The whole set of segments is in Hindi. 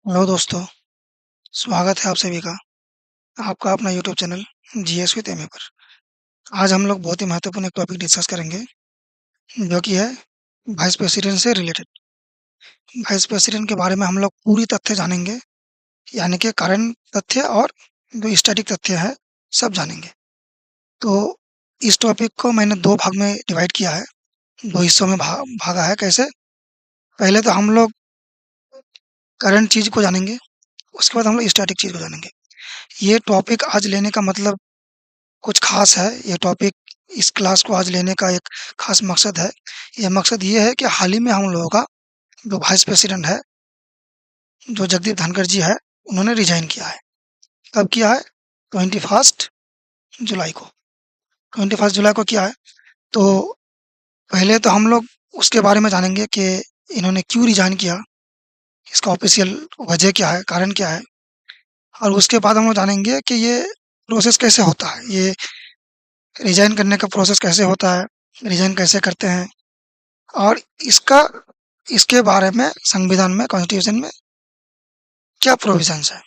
हेलो दोस्तों, स्वागत है आप सभी का आपका अपना YouTube channel GS with MA पर। आज हम लोग बहुत ही महत्वपूर्ण एक टॉपिक डिस्कस करेंगे जो कि है वाइस प्रेसिडेंट से रिलेटेड। वाइस प्रेसिडेंट के बारे में हम लोग पूरी तथ्य जानेंगे, यानी कि करंट तथ्य और जो स्टैटिक तथ्य है सब जानेंगे। तो इस टॉपिक को मैंने 2 भाग में डिवाइड किया है, 2 हिस्सों में भागा है। कैसे? पहले तो हम लोग करंट चीज़ को जानेंगे, उसके बाद हम लोग स्टैटिक चीज़ को जानेंगे। ये टॉपिक आज लेने का मतलब कुछ ख़ास है। ये टॉपिक इस क्लास को आज लेने का एक ख़ास मकसद है। ये मकसद ये है कि हाल ही में हम लोगों का जो वाइस प्रेसिडेंट है, जो जगदीप धनखड़ जी है, उन्होंने रिज़ाइन किया है। कब किया है? 21 जुलाई को। 21 जुलाई को किया है। तो पहले तो हम लोग उसके बारे में जानेंगे कि इन्होंने क्यों रिज़ाइन किया, इसका ऑफ़िशियल वजह क्या है, कारण क्या है? और उसके बाद हम लोग जानेंगे कि ये प्रोसेस कैसे होता है, ये रिज़ाइन करने का प्रोसेस कैसे होता है, रिज़ाइन कैसे करते हैं और इसका इसके बारे में संविधान में, कॉन्स्टिट्यूशन में क्या प्रोविज़न्स हैं।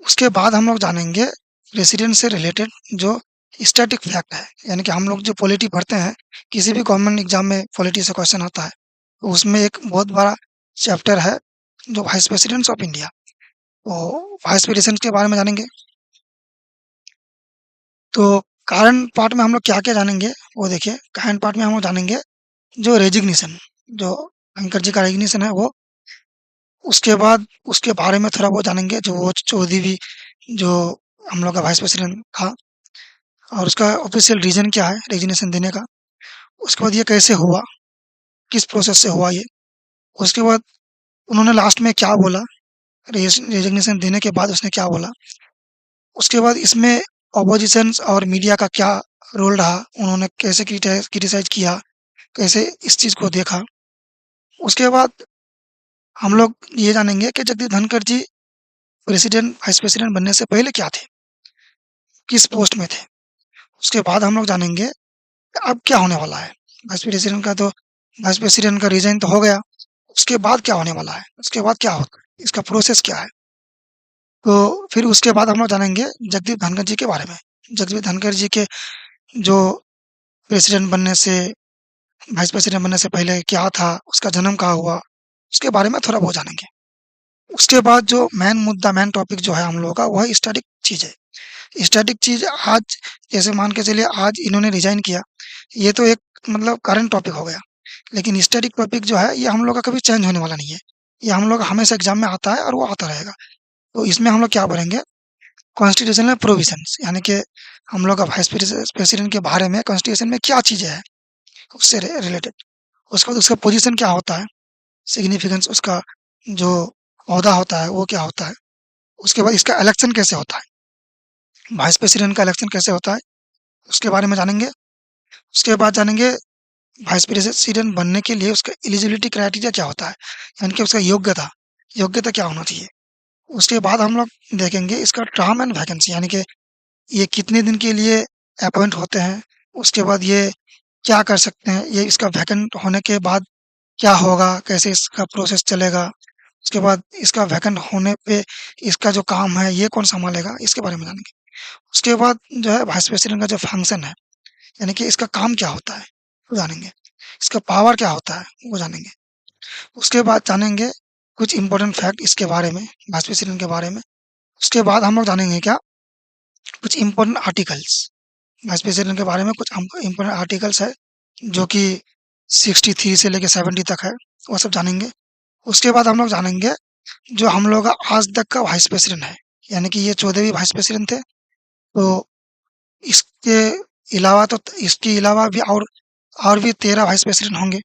उसके बाद हम लोग जानेंगे प्रेसिडेंट से रिलेटेड जो स्टैटिक फैक्ट है, यानी कि हम लोग जो पॉलिटी पढ़ते हैं, किसी भी गवर्नमेंट एग्ज़ाम में पॉलिटी से क्वेश्चन आता है, तो उसमें एक बहुत बड़ा चैप्टर है जो वाइस प्रेसिडेंट्स ऑफ इंडिया। तो वाइस प्रेसिडेंट के बारे में जानेंगे। तो करंट पार्ट में हम लोग क्या-क्या जानेंगे, वो देखिए। करंट पार्ट में हम लोग जानेंगे जो रेजिग्नेशन, जो धनखड़ जी का रेजिग्नेशन है वो। उसके बाद उसके बारे में थोड़ा बहुत जानेंगे, जो वो चौधरी जो हम लोग का वाइस प्रेसिडेंट था और उसका ऑफिशियल रीज़न क्या है रेजिग्नेशन देने का। उसके बाद ये कैसे हुआ, किस प्रोसेस से हुआ ये। उसके बाद उन्होंने लास्ट में क्या बोला, रेजिग्नेशन देने के बाद उसने क्या बोला। उसके बाद इसमें ऑपोजिशंस और मीडिया का क्या रोल रहा, उन्होंने कैसे क्रिटिसाइज़ किया, कैसे इस चीज़ को देखा। उसके बाद हम लोग ये जानेंगे कि जगदीप धनखड़ जी प्रेसिडेंट, वाइस प्रेसिडेंट बनने से पहले क्या थे, किस पोस्ट में थे। उसके बाद हम लोग जानेंगे कि अब क्या होने वाला है। वाइस प्रेसिडेंट का रिज़ाइन तो हो गया, उसके बाद क्या होने वाला है, उसके बाद क्या होगा, इसका प्रोसेस क्या है। तो फिर उसके बाद हम लोग जानेंगे जगदीप धनखड़ जी के बारे में। जगदीप धनखड़ जी के जो प्रेसिडेंट बनने से, वाइस प्रेसिडेंट बनने से पहले क्या था, उसका जन्म कहाँ हुआ, उसके बारे में थोड़ा बहुत जानेंगे। उसके बाद जो मेन मुद्दा, मेन टॉपिक जो है हम लोगों का, वो है स्टैटिक चीज़ है। स्टैटिक चीज़ आज जैसे मान के चलिए आज इन्होंने रिज़ाइन किया, ये तो एक मतलब करंट टॉपिक हो गया। लेकिन स्टैटिक टॉपिक जो है ये हम लोग का कभी चेंज होने वाला नहीं है। ये हम लोग का हमेशा एग्ज़ाम में आता है और वो आता रहेगा। तो इसमें हम लोग क्या पढ़ेंगे, कॉन्स्टिट्यूशनल प्रोविजंस, यानी कि हम लोग का वाइस प्रेसिडेंट के बारे में कॉन्स्टिट्यूशन में क्या चीज़ें हैं उससे रिलेटेड। उसके बाद उसका पोजीशन क्या होता है, सिग्निफिकेंस उसका जो ओहदा होता है वो क्या होता है। उसके बाद इसका इलेक्शन कैसे होता है, वाइस प्रेसिडेंट का इलेक्शन कैसे होता है, उसके बारे में जानेंगे। उसके बाद जानेंगे वाइस प्रेसिडेंट बनने के लिए उसका एलिजिबिलिटी क्राइटेरिया क्या होता है, यानी कि उसका योग्यता, योग्यता क्या होना चाहिए। उसके बाद हम लोग देखेंगे इसका टर्म एंड वैकेंसी, यानी कि ये कितने दिन के लिए अपॉइंट होते हैं। उसके बाद ये क्या कर सकते हैं, ये इसका वैकेंट होने के बाद क्या होगा, कैसे इसका प्रोसेस चलेगा। उसके बाद इसका वैकेंट होने पे इसका जो काम है ये कौन सँभालेगा, इसके बारे में जानेंगे। उसके बाद जो है वाइस प्रेसिडेंट का जो फंक्शन है, यानी कि इसका काम क्या होता है, वो जानेंगे। इसका पावर क्या होता है, वो जानेंगे। उसके बाद जानेंगे कुछ इम्पोर्टेंट फैक्ट इसके बारे में, वाइस प्रेसिडेंट के बारे में। उसके बाद हम लोग जानेंगे क्या, कुछ इम्पोर्टेंट आर्टिकल्स, वाइस प्रेसिडेंट के बारे में कुछ इम्पोर्टेंट आर्टिकल्स है, जो कि 63 से लेके 70 तक है, वो सब जानेंगे। उसके बाद हम लोग जानेंगे जो हम लोग का आज तक का वाइस प्रेसिडेंट है, यानी कि ये 14वीं वाइस प्रेसिडेंट थे। तो इसके अलावा तो इसके अलावा भी और भी 13 वाइस प्रेसिडेंट होंगे।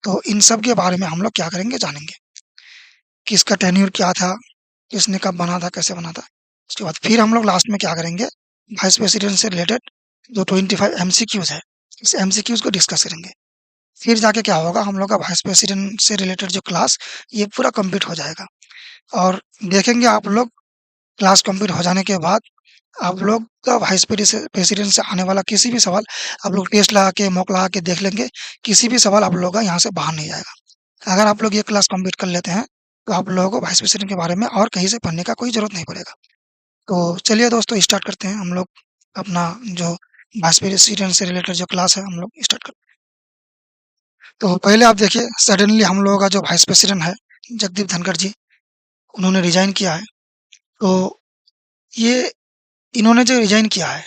तो इन सब के बारे में हम लोग क्या करेंगे, जानेंगे। किसका टेन्योर क्या था, किसने कब बना था, कैसे बना था। उसके बाद फिर हम लोग लास्ट में क्या करेंगे, वाइस प्रेसिडेंट से रिलेटेड जो 25 एमसीक्यूज़ है, इस एमसीक्यूज़ को डिस्कस करेंगे। फिर जाके क्या होगा, हम लोग का वाइस प्रेसिडेंट से रिलेटेड जो क्लास, ये पूरा कंप्लीट हो जाएगा। और देखेंगे आप लोग, क्लास कंप्लीट हो जाने के बाद आप लोग का वाइस प्रेसिडेंट से आने वाला किसी भी सवाल आप लोग टेस्ट लगा के, मॉक लगा के देख लेंगे, किसी भी सवाल आप लोग का यहाँ से बाहर नहीं जाएगा। अगर आप लोग ये क्लास कंप्लीट कर लेते हैं, तो आप लोगों को वाइस प्रेसिडेंट के बारे में और कहीं से पढ़ने का कोई ज़रूरत नहीं पड़ेगा। तो चलिए दोस्तों स्टार्ट करते हैं हम लोग अपना जो वाइस प्रेसिडेंट से रिलेटेड जो क्लास है हम लोग स्टार्ट करते हैं। तो पहले आप देखिए सडनली हम लोगों का जो वाइस प्रेसिडेंट है जगदीप धनखड़ जी, उन्होंने रिज़ाइन किया है। तो ये इन्होंने जो रिज़ाइन किया है,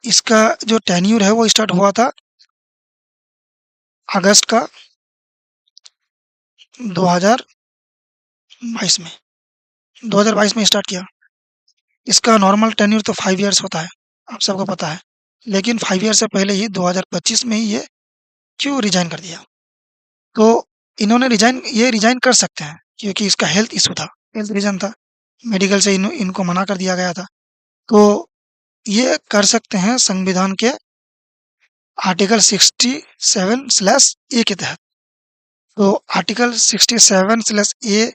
इसका जो टेन्यूर है वो स्टार्ट हुआ था अगस्त का 2022 में 2022 में स्टार्ट किया। इसका नॉर्मल टेन्योर तो 5 इयर्स होता है, आप सबको पता है। लेकिन 5 ईयर से पहले ही 2025 में ही ये क्यों रिज़ाइन कर दिया? तो इन्होंने रिज़ाइन कर सकते हैं क्योंकि इसका हेल्थ इश्यू था, हेल्थ रीज़न था। मेडिकल से इनको मना कर दिया गया था। तो ये कर सकते हैं संविधान के आर्टिकल 67/ए के तहत। तो आर्टिकल 67/ए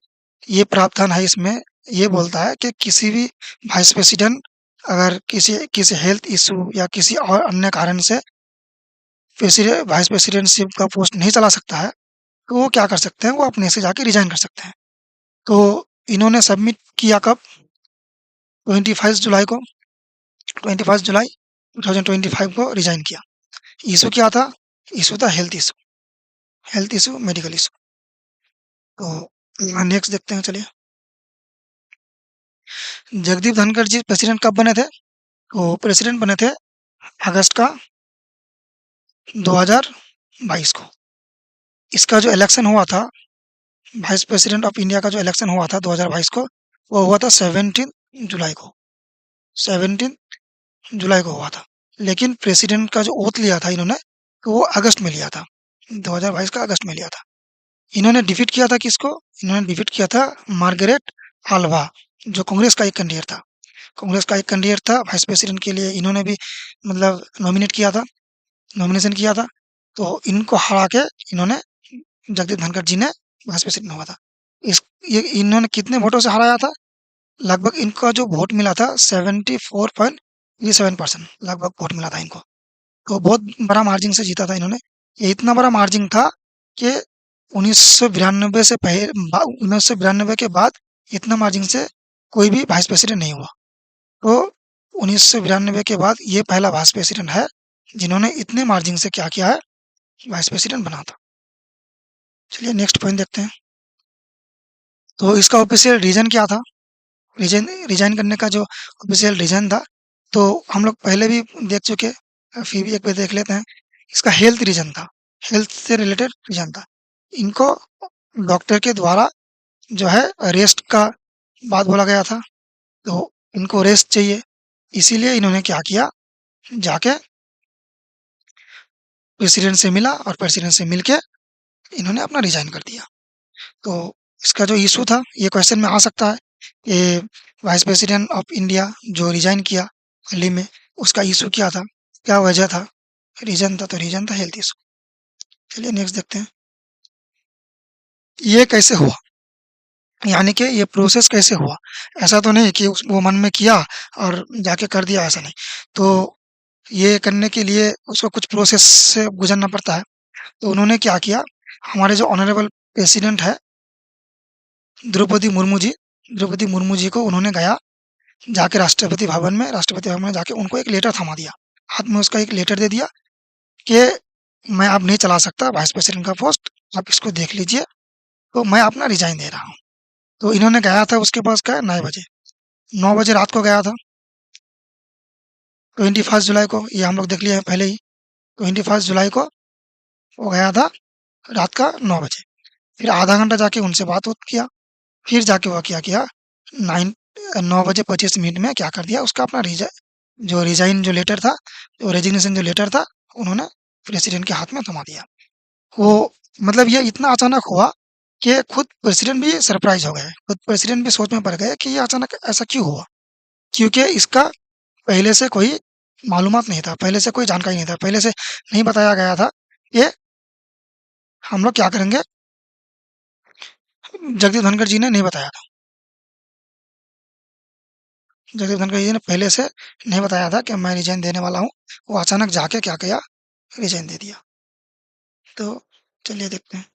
ये प्रावधान है इसमें, ये बोलता है कि किसी भी वाइस प्रेसिडेंट अगर किसी हेल्थ इश्यू या किसी और अन्य कारण से वाइस प्रेसिडेंटशिप का पोस्ट नहीं चला सकता है, तो वो क्या कर सकते हैं, वो अपने से जाके रिज़ाइन कर सकते हैं। तो इन्होंने सबमिट किया कब? 21 जुलाई को 21 जुलाई 2025 को रिज़ाइन किया। इश्यू क्या था? इश्यू था हेल्थ इश्यू, मेडिकल इश्यू। तो नेक्स्ट देखते हैं चलिए। जगदीप धनखड़ जी प्रेसिडेंट कब बने थे? वो प्रेसिडेंट बने थे अगस्त का 2022 को। इसका जो इलेक्शन हुआ था, वाइस प्रेसिडेंट ऑफ इंडिया का जो इलेक्शन हुआ था 2022 को, वो हुआ था 17 जुलाई को। 17 जुलाई को हुआ था। लेकिन प्रेसिडेंट का जो ओथ लिया था इन्होंने, तो वो अगस्त में लिया था। 2022 का अगस्त में लिया था। इन्होंने डिफीट किया था किसको? इन्होंने डिफीट किया था मार्गरेट आल्वा, जो कांग्रेस का एक कैंडिडेट था। कांग्रेस का एक कैंडिडेट था वाइस प्रेसिडेंट के लिए, इन्होंने भी मतलब नॉमिनेट किया था, नॉमिनेशन किया था। तो इनको हरा के इन्होंने जगदीप धनखड़ जी ने वाइस प्रेसिडेंट हुआ था। इस ये इन्होंने कितने वोटों से हराया था? लगभग इनका जो वोट मिला था 74.37% लगभग वोट मिला था इनको। तो बहुत बड़ा मार्जिन से जीता था इन्होंने। ये इतना बड़ा मार्जिन था कि 1992 से पहले 1992 के बाद इतना मार्जिन से कोई भी वाइस प्रेसिडेंट नहीं हुआ। तो 1992 के बाद ये पहला वाइस प्रेसिडेंट है जिन्होंने इतने मार्जिन से क्या किया है, वाइस प्रेसिडेंट बना था। चलिए नेक्स्ट पॉइंट देखते हैं। तो इसका ऑफिशियल रीजन क्या था? रिजाइन करने का जो ऑफिशियल रीजन था, तो हम लोग पहले भी देख चुके, फिर भी एक बार देख लेते हैं। इसका हेल्थ रीजन था, हेल्थ से रिलेटेड रीजन था। इनको डॉक्टर के द्वारा जो है रेस्ट का बात बोला गया था, तो इनको रेस्ट चाहिए, इसीलिए इन्होंने क्या किया, जाके प्रेसिडेंट से मिला और प्रेसिडेंट से मिलके इन्होंने अपना रिजाइन कर दिया। तो इसका जो इशू था, ये क्वेश्चन में आ सकता है कि वाइस प्रेसिडेंट ऑफ इंडिया जो रिजाइन किया हाल ही में, उसका इशू क्या था, क्या वजह था? रीजन था, तो रीजन था हेल्थ इशू। चलिए नेक्स्ट देखते हैं। ये कैसे हुआ, यानी कि ये प्रोसेस कैसे हुआ? ऐसा तो नहीं कि वो मन में किया और जाके कर दिया, ऐसा नहीं। तो ये करने के लिए उसको कुछ प्रोसेस से गुजरना पड़ता है। तो उन्होंने क्या किया, हमारे जो ऑनरेबल प्रेसिडेंट है द्रौपदी मुर्मू जी, द्रौपदी मुर्मू जी को उन्होंने गया, जाके राष्ट्रपति भवन में जाके उनको एक लेटर थमा दिया। हाथ में उसका एक लेटर दे दिया कि मैं अब नहीं चला सकता वाइस प्रेसिडेंट का पोस्ट, आप इसको देख लीजिए, तो मैं अपना रिजाइन दे रहा हूँ। तो इन्होंने गया था उसके पास का 9 बजे, 9 बजे रात को गया था। 21 जुलाई को, ये हम लोग देख लिए हैं पहले ही। 21 जुलाई को वो गया था रात का 9 बजे। फिर आधा घंटा जाके उनसे बात उत किया। फिर जाके वो क्या किया, 9 बजे 25 मिनट में क्या कर दिया, उसका अपना रिजाइन जो लेटर था, जो रेजिग्नेशन जो लेटर था, उन्होंने प्रेसिडेंट के हाथ में थमा दिया। वो मतलब ये इतना अचानक हुआ कि खुद प्रेसिडेंट भी सरप्राइज हो गए, खुद प्रेसिडेंट भी सोच में पड़ गए कि ये अचानक ऐसा क्यों हुआ, क्योंकि इसका पहले से कोई मालूमात नहीं था, पहले से कोई जानकारी नहीं था, पहले से नहीं बताया गया था कि हम लोग क्या करेंगे। जगदीप धनखड़ जी ने नहीं बताया था, जगदीप धनखड़ जी ने पहले से नहीं बताया था कि मैं रिजाइन देने वाला हूँ। वो अचानक जाके क्या किया, रिजाइन दे दिया। तो चलिए देखते हैं।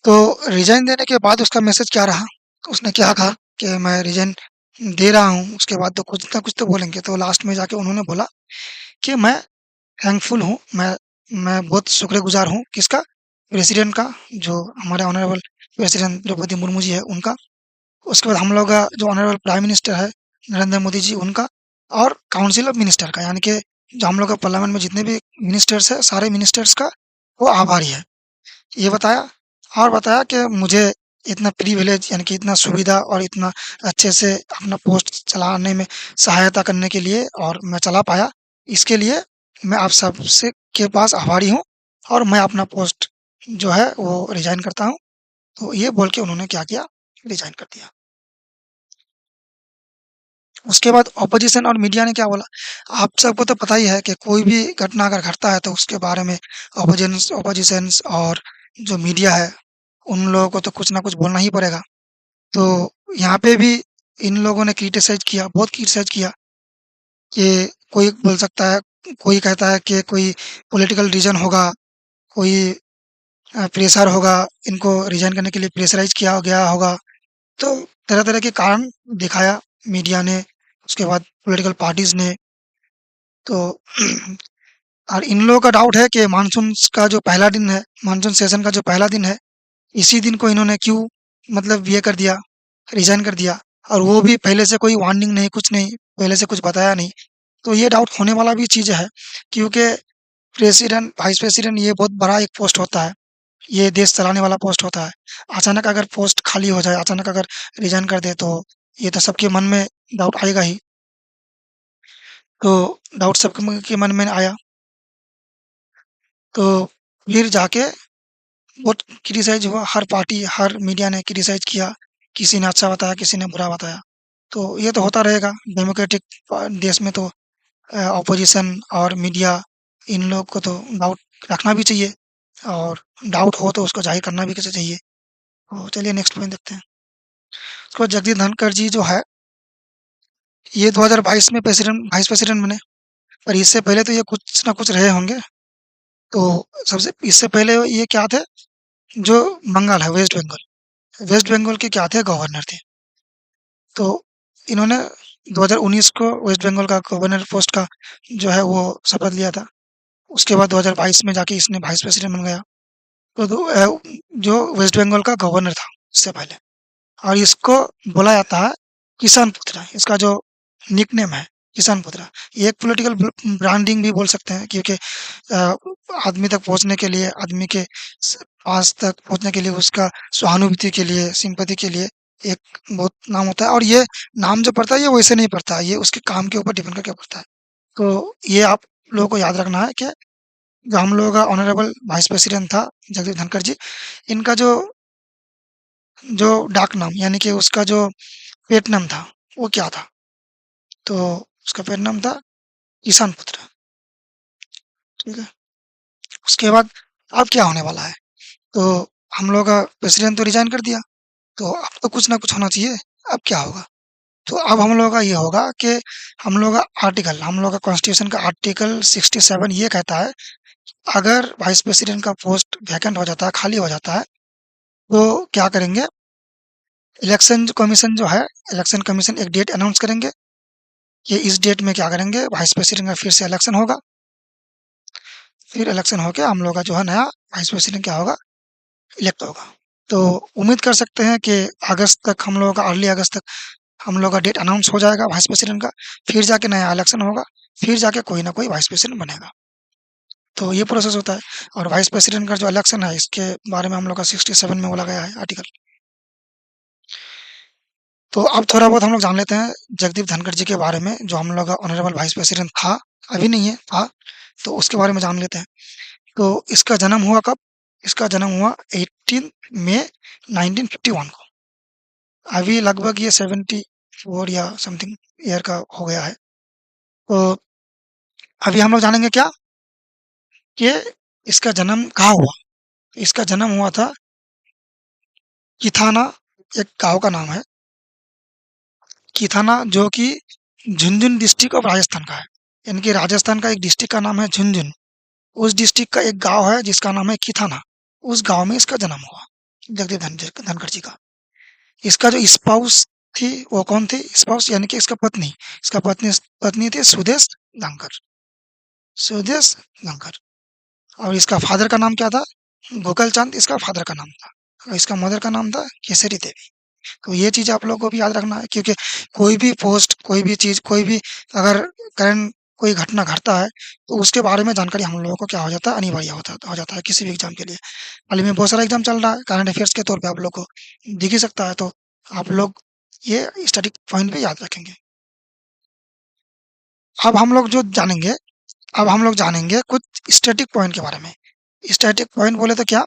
तो रिज़ाइन देने के बाद उसका मैसेज क्या रहा, उसने क्या कहा कि मैं रिज़ाइन दे रहा हूँ, उसके बाद तो कुछ ना कुछ तो बोलेंगे। तो लास्ट में जाके उन्होंने बोला कि मैं थैंकफुल हूँ, मैं बहुत शुक्रगुज़ार हूँ किसका? प्रेसिडेंट का, जो हमारे ऑनरेबल प्रेसिडेंट द्रौपदी मुर्मू जी हैं उनका। उसके बाद हम लोग का जो ऑनरेबल प्राइम मिनिस्टर है नरेंद्र मोदी जी उनका, और काउंसिल ऑफ मिनिस्टर का, यानी कि जो हम लोग का पार्लियामेंट में जितने भी मिनिस्टर्स हैं, सारे मिनिस्टर्स का वो आभारी है। ये बताया, और बताया कि मुझे इतना प्रिविलेज यानी कि इतना सुविधा और इतना अच्छे से अपना पोस्ट चलाने में सहायता करने के लिए, और मैं चला पाया, इसके लिए मैं आप सबसे के पास आभारी हूँ, और मैं अपना पोस्ट जो है वो रिजाइन करता हूँ। तो ये बोल के उन्होंने क्या किया, रिजाइन कर दिया। उसके बाद ऑपोजिशन और मीडिया ने क्या बोला, आप सबको तो पता ही है कि कोई भी घटना अगर घटता है तो उसके बारे में ऑपोजिशंस और जो मीडिया है उन लोगों को तो कुछ ना कुछ बोलना ही पड़ेगा। तो यहाँ पे भी इन लोगों ने क्रिटिसाइज किया, बहुत क्रिटिसाइज किया कि कोई बोल सकता है, कोई कहता है कि कोई पॉलिटिकल रीजन होगा, कोई प्रेशर होगा, इनको रिजाइन करने के लिए प्रेशराइज किया गया होगा। तो तरह तरह के कारण दिखाया मीडिया ने, उसके बाद पॉलिटिकल पार्टीज ने। तो और इन लोगों का डाउट है कि मानसून का जो पहला दिन है, मानसून सेशन का जो पहला दिन है, इसी दिन को इन्होंने क्यों मतलब ये कर दिया, रिजाइन कर दिया, और वो भी पहले से कोई वार्निंग नहीं, कुछ नहीं, पहले से कुछ बताया नहीं। तो ये डाउट होने वाला भी चीज़ है, क्योंकि प्रेसिडेंट, वाइस प्रेसिडेंट ये बहुत बड़ा एक पोस्ट होता है, ये देश चलाने वाला पोस्ट होता है। अचानक अगर पोस्ट खाली हो जाए, अचानक अगर रिजाइन कर दे तो ये तो सबके मन में डाउट आएगा ही। तो डाउट सबके के मन में आया, तो फिर जाके बहुत क्रिटिसाइज़ हुआ, हर पार्टी, हर मीडिया ने क्रिटिसाइज़ किया, किसी ने अच्छा बताया, किसी ने बुरा बताया। तो ये तो होता रहेगा डेमोक्रेटिक देश में, तो ऑपोजिशन और मीडिया, इन लोग को तो डाउट रखना भी चाहिए, और डाउट हो तो उसको ज़ाहिर करना भी कैसे चाहिए। तो चलिए नेक्स्ट पॉइंट देखते हैं। उसके बाद जगदीप धनखड़ जी जो है, ये 2022 में प्रेसिडेंट, वाइस प्रेसिडेंट बने, पर इससे पहले तो ये कुछ ना कुछ रहे होंगे। तो सबसे इससे पहले ये क्या थे, जो बंगाल है, वेस्ट बंगाल, वेस्ट बंगाल के क्या थे, गवर्नर थे। तो इन्होंने 2019 को वेस्ट बंगाल का गवर्नर पोस्ट का जो है वो शपथ लिया था। उसके बाद 2022 में जाके इसने वाइस प्रेसिडेंट बन गया। तो जो वेस्ट बंगाल का गवर्नर था इससे पहले, और इसको बोला जाता है किसान पुत्र, इसका जो निकनेम है किसान पुत्र। ये एक पॉलिटिकल ब्रांडिंग भी बोल सकते हैं, क्योंकि आदमी तक पहुंचने के लिए, आदमी के पास तक पहुंचने के लिए, उसका सहानुभूति के लिए, सिंपैथी के लिए एक बहुत नाम होता है। और ये नाम जो पड़ता है ये वैसे नहीं पड़ता, ये उसके काम के ऊपर डिपेंड करके पड़ता है। तो ये आप लोगों को याद रखना है कि जो हम लोगों का ऑनरेबल वाइस प्रेसिडेंट था जगदीप धनखड़ जी, इनका जो डाक नाम, यानी कि उसका जो पेट नाम था वो क्या था, तो उसका पेट नाम था किसान पुत्र। ठीक है। उसके बाद अब क्या होने वाला है, तो हम लोग का प्रेसिडेंट तो रिजाइन कर दिया, तो अब तो कुछ ना कुछ होना चाहिए। अब क्या होगा, तो अब हम लोग का ये होगा कि हम लोग का कॉन्स्टिट्यूशन का आर्टिकल 67 ये कहता है, अगर वाइस प्रेसिडेंट का पोस्ट वैकेंट हो जाता है, खाली हो जाता है, तो क्या करेंगे, इलेक्शन कमीशन जो है, इलेक्शन कमीशन एक डेट अनाउंस करेंगे कि इस डेट में क्या करेंगे, वाइस प्रेसिडेंट का फिर से इलेक्शन होगा। फिर इलेक्शन होके हम लोग का जो है नया वाइस प्रेसिडेंट क्या होगा, इलेक्ट होगा। तो उम्मीद कर सकते हैं कि अगस्त तक, हम लोगों का अर्ली अगस्त तक हम लोग का डेट अनाउंस हो जाएगा वाइस प्रेसिडेंट का, फिर जाके नया इलेक्शन होगा, फिर जाके कोई ना कोई वाइस प्रेसिडेंट बनेगा। तो ये प्रोसेस होता है। और वाइस प्रेसिडेंट का जो इलेक्शन है, इसके बारे में हम लोग का 67 में बोला गया है आर्टिकल। तो अब थोड़ा बहुत हम लोग जान लेते हैं जगदीप धनखड़ जी के बारे में, जो हम लोग का ऑनरेबल वाइस प्रेसिडेंट था, अभी नहीं है, था। तो उसके बारे में जान लेते हैं। तो इसका जन्म हुआ कब? इसका जन्म हुआ 18 मई 1951 को। अभी लगभग ये 74 या समथिंग ईयर का हो गया है। तो अभी हम लोग जानेंगे क्या, कि इसका जन्म कहाँ हुआ। इसका जन्म हुआ था किथाना, एक गाँव का नाम है किथाना, जो कि झुनझुन डिस्ट्रिक्ट ऑफ राजस्थान का है। यानी कि राजस्थान का एक डिस्ट्रिक्ट का नाम है झुनझुन। उस डिस्ट्रिक्ट का एक गाँव है जिसका नाम है किथाना। उस गाँव में इसका जन्म हुआ। जगदीप धनखड़ जी का। इसका जो स्पाउस थी, वो कौन थी? स्पाउस यानी कि इसका पत्नी। इसका पत्नी पत्नी थी सुदेश धनखड़। सुदेश धनखड़। और इसका फादर का नाम क्या था? गोपाल चंद इसका फादर का नाम था। और इसका मदर का नाम था केसरी देवी। तो ये चीज़ आप लोगों को भी याद रखना है, क्योंकि कोई भी पोस्ट, कोई भी चीज़, कोई भी अगर करंट कोई घटना घटता है, तो उसके बारे में जानकारी हम लोगों को क्या हो जाता है? अनिवार्य हो जाता है किसी भी एग्ज़ाम के लिए। हाल ही में बहुत सारा एग्ज़ाम चल रहा है, करंट अफेयर्स के तौर पे आप लोग को दिख ही सकता है, तो आप लोग ये स्टैटिक पॉइंट भी याद रखेंगे। अब हम लोग जो जानेंगे अब हम लोग जानेंगे कुछ स्टैटिक पॉइंट के बारे में। स्टैटिक पॉइंट बोले तो क्या?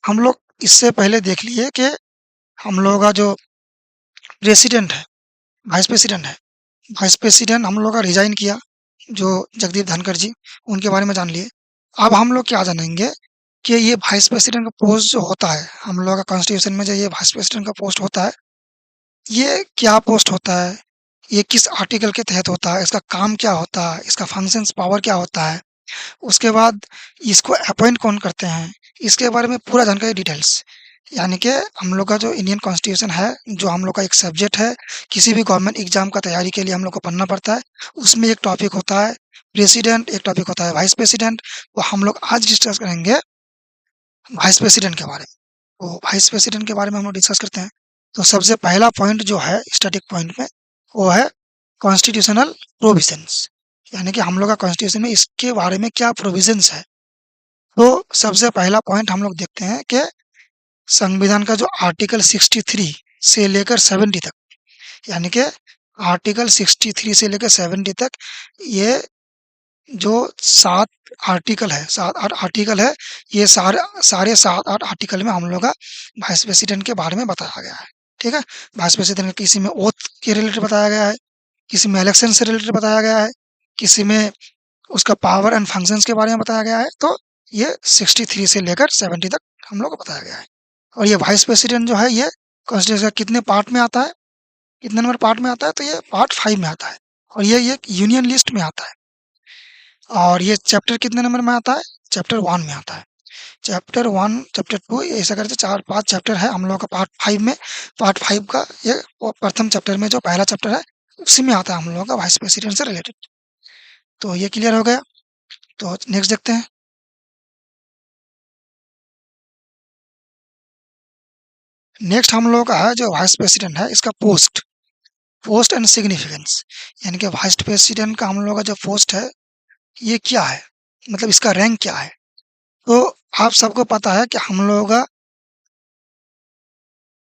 हम लोग इससे पहले देख लिए कि हम लोगों का जो प्रेसिडेंट है, वाइस प्रेसिडेंट है, वाइस प्रेसिडेंट हम लोग का रिजाइन किया, जो जगदीप धनखड़ जी, उनके बारे में जान लिए। अब हम लोग क्या जानेंगे कि ये वाइस प्रेसिडेंट का पोस्ट जो होता है, हम लोग का कॉन्स्टिट्यूशन में जो ये वाइस प्रेसिडेंट का पोस्ट होता है, ये क्या पोस्ट होता है? ये किस आर्टिकल के तहत होता है? इसका काम क्या होता है? इसका फंक्शंस पावर क्या होता है? उसके बाद इसको अपॉइंट कौन करते हैं? इसके बारे में पूरा जानकारी डिटेल्स। यानी कि हम लोग का जो इंडियन कॉन्स्टिट्यूशन है, जो हम लोग का एक सब्जेक्ट है, किसी भी गवर्नमेंट एग्जाम का तैयारी के लिए हम लोग को पढ़ना पड़ता है, उसमें एक टॉपिक होता है प्रेसिडेंट, एक टॉपिक होता है वाइस प्रेसिडेंट। वो हम लोग आज डिस्कस करेंगे वाइस प्रेसिडेंट के बारे में। तो वाइस प्रेसिडेंट के बारे में हम लोग डिस्कस करते हैं। तो सबसे पहला पॉइंट जो है स्टैटिक पॉइंट में, वो है कॉन्स्टिट्यूशनल प्रोविजंस। यानी कि हम लोग का कॉन्स्टिट्यूशन में इसके बारे में क्या प्रोविजंस है। तो सबसे पहला पॉइंट हम लोग देखते हैं कि संविधान का जो आर्टिकल 63 से लेकर 70 तक, यानी कि आर्टिकल 63 से लेकर 70 तक, ये जो 7 आर्टिकल है, 7-8 आर्टिकल है, ये सारे 7-8 आर्टिकल में हम लोग का वाइस प्रेसिडेंट के बारे में बताया गया है। ठीक है? वाइस प्रेसिडेंट का किसी में ओथ के रिलेटेड बताया गया है, किसी में इलेक्शन से रिलेटेड बताया गया है, किसी में उसका पावर एंड फंक्शंस के बारे में बताया गया है। तो ये 63 से लेकर 70 तक हम लोग को बताया गया है। और ये वाइस प्रेसिडेंट जो है, ये कॉन्स्टिट्यूशन का कितने पार्ट में आता है? कितने नंबर पार्ट में आता है? तो ये पार्ट 5 में आता है। और ये यूनियन लिस्ट में आता है। और ये चैप्टर कितने नंबर में आता है? चैप्टर 1 में आता है। चैप्टर 1, चैप्टर 2, ऐसा करके 4-5 चैप्टर है हम लोग का पार्ट 5 में। पार्ट 5 का ये वो प्रथम चैप्टर में जो पहला चैप्टर है, उसी में आता है हम लोगों का वाइस प्रेसिडेंट से रिलेटेड। तो ये क्लियर हो गया। तो नेक्स्ट देखते हैं। नेक्स्ट हम लोग का है जो वाइस प्रेसिडेंट है, इसका पोस्ट एंड सिग्निफिकेंस। यानी कि वाइस प्रेसिडेंट का हम लोग का जो पोस्ट है, ये क्या है? मतलब इसका रैंक क्या है? तो आप सबको पता है कि हम लोगों का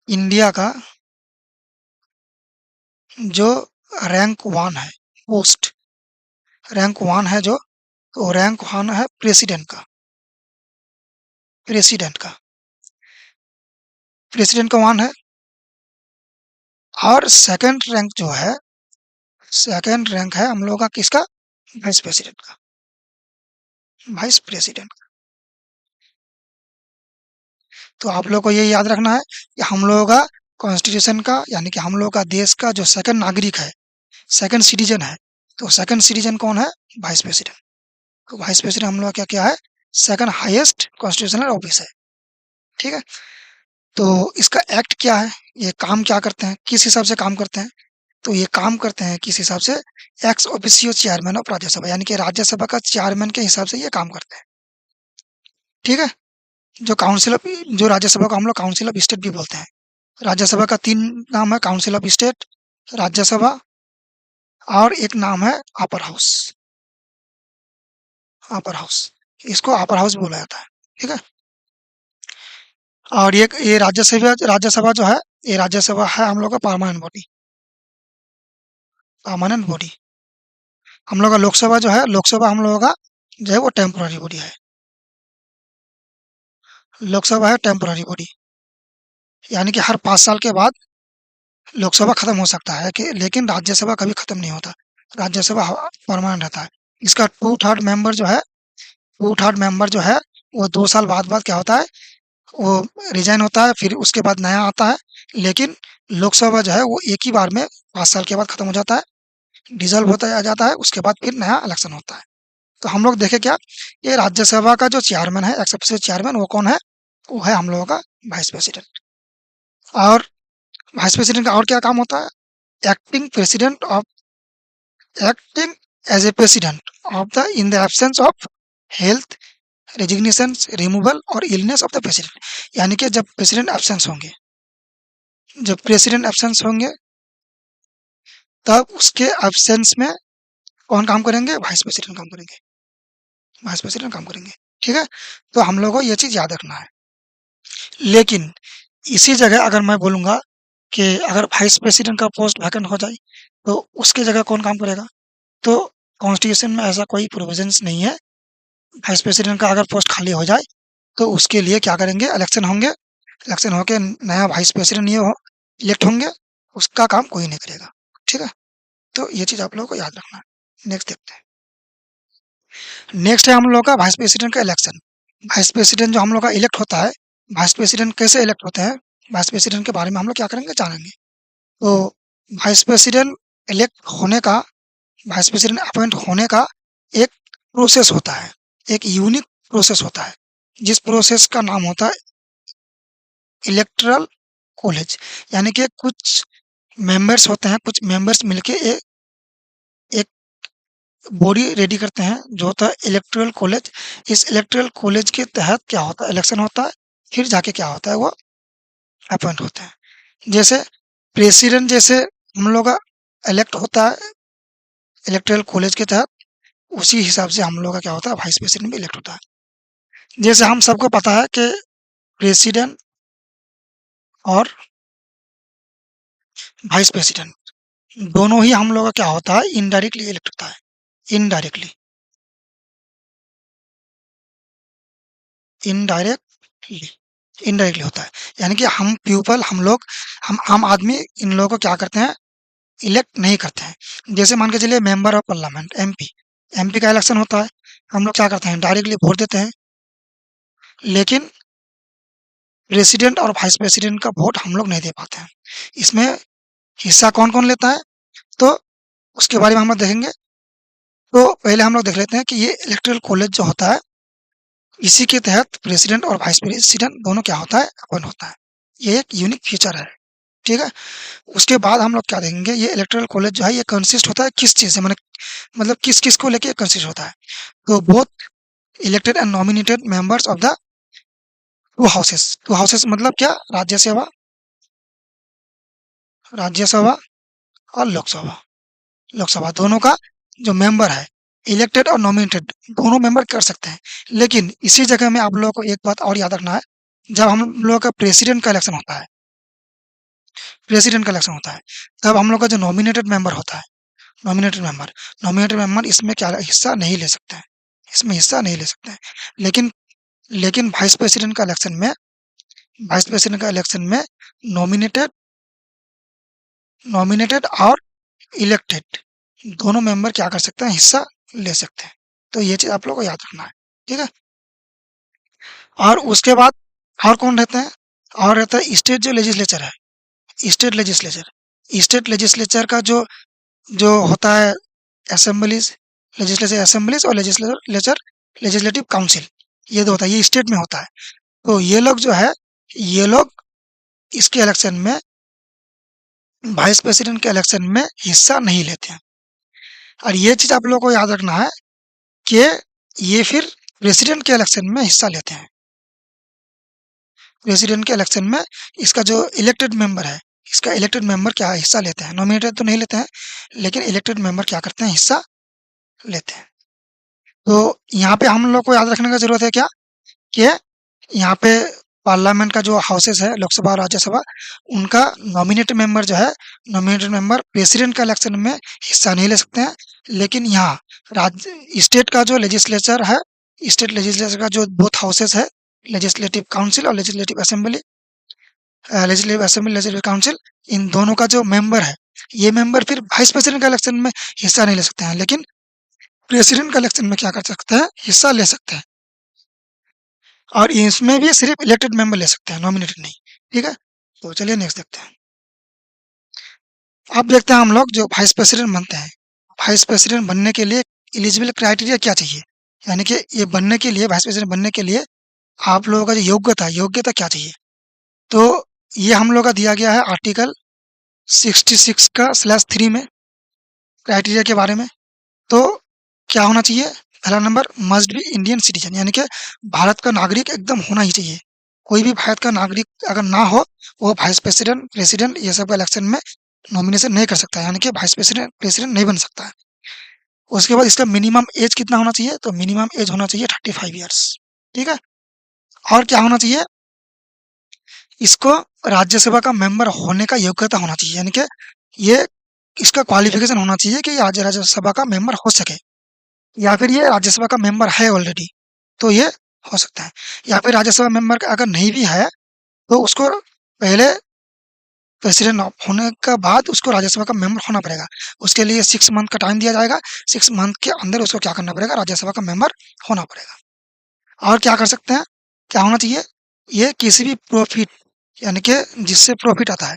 इंडिया का जो रैंक 1 है, पोस्ट रैंक 1 है जो, तो रैंक 1 है प्रेसिडेंट का। प्रेसिडेंट का 1 है। और सेकंड रैंक है हम लोगों का किसका? वाइस प्रेसिडेंट का। Vice president. तो आप लोग को ये याद रखना है कि हम लोगों का कॉन्स्टिट्यूशन का, यानी कि हम लोग का देश का जो सेकंड नागरिक है, सेकंड सिटीजन है, तो सेकंड सिटीजन कौन है? Vice president. तो वाइस प्रेसिडेंट हम लोग का क्या है? सेकंड हाईएस्ट कॉन्स्टिट्यूशनल ऑफिस है। ठीक है? तो इसका एक्ट क्या है? ये काम क्या करते हैं? किस हिसाब से काम करते हैं? तो ये काम करते हैं किस हिसाब से? Ex officio chairman of Rajya Sabha, यानी कि राज्यसभा का चेयरमैन के हिसाब से ये काम करते हैं। ठीक है? जो राज्यसभा को हम लोग काउंसिल ऑफ स्टेट भी बोलते हैं। राज्यसभा का 3 नाम है, काउंसिल ऑफ स्टेट, राज्यसभा, और एक नाम है अपर हाउस। अपर हाउस, इसको अपर हाउस बोला जाता है। ठीक है? और ये राज्यसभा जो है, ये राज्यसभा है हम लोग का परमानेंट बॉडी। हम लोग का लोकसभा जो है, लोकसभा हम लोगों का जो है वो टेम्पोररी बॉडी है। लोकसभा है टेम्पोररी बॉडी, यानी कि हर 5 साल के बाद लोकसभा खत्म हो सकता है, कि लेकिन राज्यसभा कभी खत्म नहीं होता। राज्यसभा परमानेंट रहता है। इसका टू थर्ड मेंबर जो है, वो 2 साल बाद क्या होता है? वो रिजाइन होता है, फिर उसके बाद नया आता है। लेकिन लोकसभा जो है वो एक ही बार में 5 साल के बाद खत्म हो जाता है, डिसॉल्व होता जाता है, उसके बाद फिर नया इलेक्शन होता है। तो हम लोग देखें क्या, ये राज्यसभा का जो चेयरमैन है, एक्स ऑफिशियो चेयरमैन, वो कौन है? वो है हम लोगों का वाइस प्रेसिडेंट। और वाइस प्रेसिडेंट का और क्या काम होता है? Acting president of acting as a president of the in the absence of health, resignation, removal और इलनेस ऑफ द प्रेसिडेंट। यानी कि जब प्रेसिडेंट एब्सेंस होंगे, जब प्रेसिडेंट एब्सेंस होंगे, तब उसके एब्सेंस में कौन काम करेंगे? वाइस प्रेसिडेंट काम करेंगे। वाइस प्रेसिडेंट काम करेंगे। ठीक है? तो हम लोगों को ये चीज़ याद रखना है। लेकिन इसी जगह अगर मैं बोलूँगा कि अगर वाइस प्रेसिडेंट का पोस्ट वैकेंट हो जाए, तो उसकी जगह कौन काम करेगा? तो कॉन्स्टिट्यूशन में ऐसा कोई प्रोविज़न्स नहीं है। वाइस प्रेसिडेंट का अगर पोस्ट खाली हो जाए, तो उसके लिए क्या करेंगे? इलेक्शन होंगे। इलेक्शन होके नया वाइस प्रेसिडेंट ये हो इलेक्ट होंगे, उसका काम कोई नहीं करेगा। ठीक है? तो ये चीज़ आप लोगों को याद रखना है। नेक्स्ट देखते हैं। नेक्स्ट है हम लोग का वाइस प्रेसिडेंट का इलेक्शन। वाइस प्रेसिडेंट जो हम लोग का इलेक्ट होता है, वाइस प्रेसिडेंट कैसे इलेक्ट होते हैं? वाइस प्रेसिडेंट के बारे में हम लोग क्या करेंगे? जानेंगे। तो वाइस प्रेसिडेंट इलेक्ट होने का, वाइस प्रेसिडेंट अपॉइंट होने का एक प्रोसेस होता है, एक यूनिक प्रोसेस होता है, जिस प्रोसेस का नाम होता है इलेक्टरल कॉलेज। यानी कि कुछ मेंबर्स होते हैं, कुछ मेंबर्स मिलके एक बॉडी रेडी करते हैं जो होता है इलेक्टोरल कॉलेज। इस इलेक्टोरल कॉलेज के तहत क्या होता है? इलेक्शन होता है, फिर जाके क्या होता है? वो अपॉइंट होते हैं। जैसे प्रेसिडेंट जैसे हम लोग का इलेक्ट होता है इलेक्टोरल कॉलेज के तहत, उसी हिसाब से हम लोग का क्या होता है? वाइस प्रेसिडेंट भी इलेक्ट होता है। जैसे हम सबको पता है कि प्रेसिडेंट और वाइस प्रेसिडेंट दोनों ही हम लोग का क्या होता है? इनडायरेक्टली इलेक्ट होता है। इनडायरेक्टली, इनडायरेक्टली, इनडायरेक्टली होता है। यानी कि हम पीपल, हम आम आदमी इन लोगों को क्या करते हैं? इलेक्ट नहीं करते हैं। जैसे मान के चलिए member of parliament MP, MP का इलेक्शन होता है, हम लोग क्या करते हैं? डायरेक्टली वोट देते हैं। लेकिन प्रेसिडेंट और वाइस प्रेसिडेंट का वोट हम लोग नहीं दे पाते हैं। इसमें हिस्सा कौन-कौन लेता है? तो उसके बारे में हम लोग देखेंगे। तो पहले हम लोग देख लेते हैं कि ये इलेक्टोरल कॉलेज जो होता है, इसी के तहत प्रेसिडेंट और वाइस प्रेसिडेंट दोनों क्या होता है? अपॉइंट होता है। ये एक यूनिक फीचर है। ठीक है? उसके बाद हम लोग क्या देखेंगे? ये इलेक्टोरल कॉलेज जो है ये कंसिस्ट होता है किस चीज़ से? माने मतलब किस-किस को लेके कंसिस्ट होता है? तो both elected and nominated members of the 2 houses. 2 houses मतलब क्या? राज्यसभा और लोकसभा। लोकसभा दोनों का जो मेंबर है, इलेक्टेड और नॉमिनेटेड दोनों मेंबर कर सकते हैं। लेकिन इसी जगह में आप लोगों को एक बात और याद रखना है, जब हम लोगों का प्रेसिडेंट का इलेक्शन होता है, प्रेसिडेंट का इलेक्शन होता है, तब हम लोग का जो नॉमिनेटेड मेंबर होता है, नॉमिनेटेड मेंबर इसमें क्या हिस्सा नहीं ले सकते हैं, इसमें हिस्सा नहीं ले सकते हैं। लेकिन लेकिन वाइस प्रेसिडेंट का इलेक्शन में नॉमिनेटेड नॉमिनेटेड और इलेक्टेड दोनों मेंबर क्या कर सकते हैं? हिस्सा ले सकते हैं। तो ये चीज़ आप लोगों को याद रखना है। ठीक है? और उसके बाद और कौन रहते हैं? और रहता है स्टेट जो लेजिस्लेचर है, स्टेट लेजिस्लेचर। स्टेट लेजिस्लेचर का जो जो होता है असेंबलीज़, लेजिस्लेचर असेंबलीज़ और लेजिस्लेटिव काउंसिल, ये 2 होता है, ये स्टेट में होता है। तो ये लोग जो है, ये लोग इसके इलेक्शन में, वाइस प्रेसिडेंट के इलेक्शन में हिस्सा नहीं लेते हैं। और ये चीज़ आप लोगों को याद रखना है कि ये फिर प्रेसिडेंट के इलेक्शन में हिस्सा लेते हैं। प्रेसिडेंट के इलेक्शन में इसका जो इलेक्टेड मेंबर है, इसका इलेक्टेड मेंबर क्या हिस्सा लेते हैं। नॉमिनेटेड तो नहीं लेते हैं, लेकिन इलेक्टेड मेंबर क्या करते हैं? हिस्सा लेते हैं। तो यहाँ पे हम लोग को याद रखने का ज़रूरत है क्या? कि यहाँ पे पार्लियामेंट का जो हाउसेस है, लोकसभा और राज्यसभा, उनका नॉमिनेटेड मेंबर प्रेसिडेंट का इलेक्शन में हिस्सा नहीं ले सकते हैं। लेकिन यहाँ राज्य स्टेट का जो लेजिस्लेचर है, स्टेट लेजिस्लेचर का जो बोथ हाउसेस है, लेजिस्लेटिव काउंसिल और लेजिस्लेटिव काउंसिल, इन दोनों का जो मेंबर है, ये मेंबर फिर वाइस प्रेसिडेंट का इलेक्शन में हिस्सा नहीं ले सकते हैं, लेकिन प्रेसिडेंट का इलेक्शन में क्या कर सकते हैं? हिस्सा ले सकते हैं। और इसमें भी सिर्फ इलेक्टेड मेंबर ले सकते हैं, नॉमिनेटेड नहीं। ठीक है? तो चलिए नेक्स्ट देखते हैं। अब देखते हैं हम लोग जो वाइस प्रेसिडेंट बनते हैं, वाइस प्रेसिडेंट बनने के लिए एलिजिबल क्राइटेरिया क्या चाहिए? यानी कि ये बनने के लिए, वाइस प्रेसिडेंट बनने के लिए आप लोगों का जो योग्यता क्या चाहिए? तो ये हम लोग का दिया गया है आर्टिकल 66 का स्लैश 3 में क्राइटेरिया के बारे में। तो क्या होना चाहिए? पहला number must be Indian citizen, यानी कि भारत का नागरिक एकदम होना ही चाहिए। कोई भी भारत का नागरिक अगर ना हो, वो वाइस प्रेसिडेंट, प्रेसिडेंट ये सब का इलेक्शन में नॉमिनेशन नहीं कर सकता है, यानी कि वाइस प्रेसिडेंट, प्रेसिडेंट नहीं बन सकता है। उसके बाद इसका मिनिमम एज कितना होना चाहिए? तो मिनिमम एज होना चाहिए 35 ईयर्स, ठीक है? और क्या होना चाहिए? इसको राज्यसभा का मेंबर होने का योग्यता होना चाहिए, यानी कि ये इसका क्वालिफिकेशन होना चाहिए कि ये राज्यसभा का मेंबर हो सके, या फिर ये राज्यसभा का मेंबर है ऑलरेडी, तो ये हो सकता है। या फिर राज्यसभा मेंबर अगर नहीं भी है, तो उसको पहले प्रेसिडेंट होने के बाद उसको राज्यसभा का मेंबर होना पड़ेगा। उसके लिए 6 मंथ का टाइम दिया जाएगा। 6 मंथ के अंदर उसको क्या करना पड़ेगा? राज्यसभा का मेंबर होना पड़ेगा। और क्या कर सकते हैं? क्या होना चाहिए? ये किसी भी प्रॉफिट, यानी कि जिससे प्रॉफिट आता है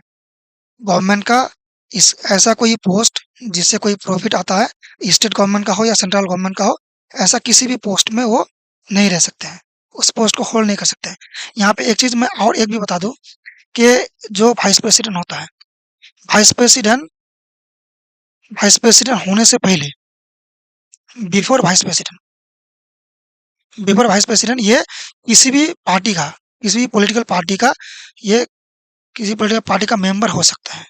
गवर्नमेंट का, इस ऐसा कोई पोस्ट जिससे कोई प्रॉफिट आता है, स्टेट गवर्नमेंट का हो या सेंट्रल गवर्नमेंट का हो, ऐसा किसी भी पोस्ट में वो नहीं रह सकते हैं, उस पोस्ट को होल्ड नहीं कर सकते हैं। यहाँ पे एक चीज मैं और एक भी बता दूं कि जो वाइस प्रेसिडेंट होता है, वाइस प्रेसिडेंट वाइस प्रेसिडेंट होने से पहले, before vice president before vice president ये किसी भी पार्टी का, किसी भी पॉलिटिकल पार्टी का, ये किसी पॉलिटिकल पार्टी का मेंबर हो सकता है,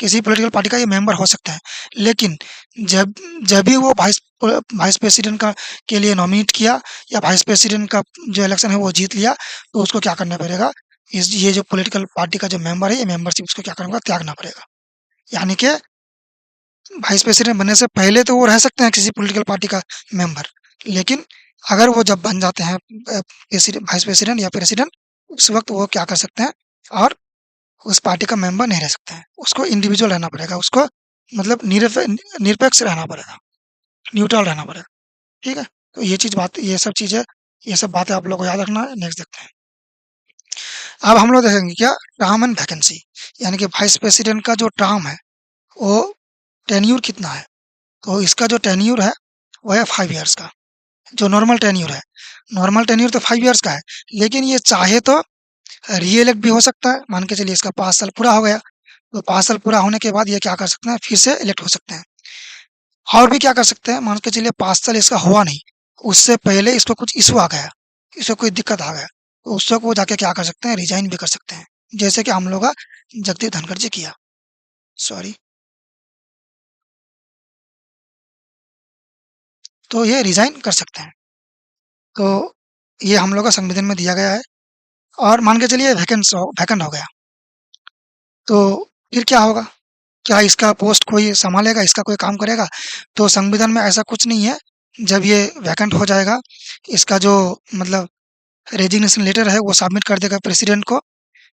किसी पॉलिटिकल पार्टी का ये मेंबर हो सकता है। लेकिन जब जब भी वो वाइस प्रेसिडेंट का के लिए नॉमिनेट किया, या वाइस प्रेसिडेंट का जो इलेक्शन है वो जीत लिया, तो उसको क्या करना पड़ेगा? इस ये जो पॉलिटिकल पार्टी का जो मेंबर है, ये मेंबरशिप उसको क्या करना पड़ेगा? त्यागना पड़ेगा। यानी कि वाइस प्रेसिडेंट बनने से पहले तो वो रह सकते हैं किसी पॉलिटिकल पार्टी का मेंबर, लेकिन अगर वो जब बन जाते हैं वाइस प्रेसिडेंट या प्रेसिडेंट, उस वक्त वो क्या कर सकते हैं? और उस पार्टी का मेंबर नहीं रह सकते हैं। उसको इंडिविजुअल रहना पड़ेगा, उसको मतलब निरपेक्ष रहना पड़ेगा, न्यूट्रल रहना पड़ेगा, ठीक है? तो ये सब चीज़ें, ये सब बातें आप लोग को याद रखना है। नेक्स्ट देखते हैं। अब हम लोग देखेंगे क्या? टर्म एंड वैकेंसी, यानी कि वाइस प्रेसिडेंट का जो टर्म है, वो टेन्यूर कितना है? तो इसका जो टेन्यूर है, वो है 5 ईयर्स का, जो नॉर्मल टेन्यूर है। नॉर्मल टेन्यूर तो 5 ईयर्स का है, लेकिन ये चाहे तो री-इलेक्ट भी हो सकता है। मान के चलिए इसका 5 साल पूरा हो गया, तो 5 साल पूरा होने के बाद ये क्या कर सकते हैं? फिर से इलेक्ट हो सकते हैं। और भी क्या कर सकते हैं? मान के चलिए 5 साल इसका हुआ नहीं, उससे पहले इसको कुछ इश्यू आ गया, इसको कोई दिक्कत आ गया, तो उस वक़्त वो जाके क्या कर सकते हैं? रिज़ाइन भी कर सकते हैं। जैसे कि हम लोग का जगदीप धनखड़ जी किया। सॉरी। तो ये रिज़ाइन कर सकते हैं। तो ये हम लोग का संविधान में दिया गया है। और मान के चलिए वैकेंट हो गया, तो फिर क्या होगा? क्या इसका पोस्ट कोई सँभालेगा, इसका कोई काम करेगा? तो संविधान में ऐसा कुछ नहीं है। जब ये वैकेंट हो जाएगा, इसका जो मतलब रेजिग्नेशन लेटर है वो सबमिट कर देगा प्रेसिडेंट को।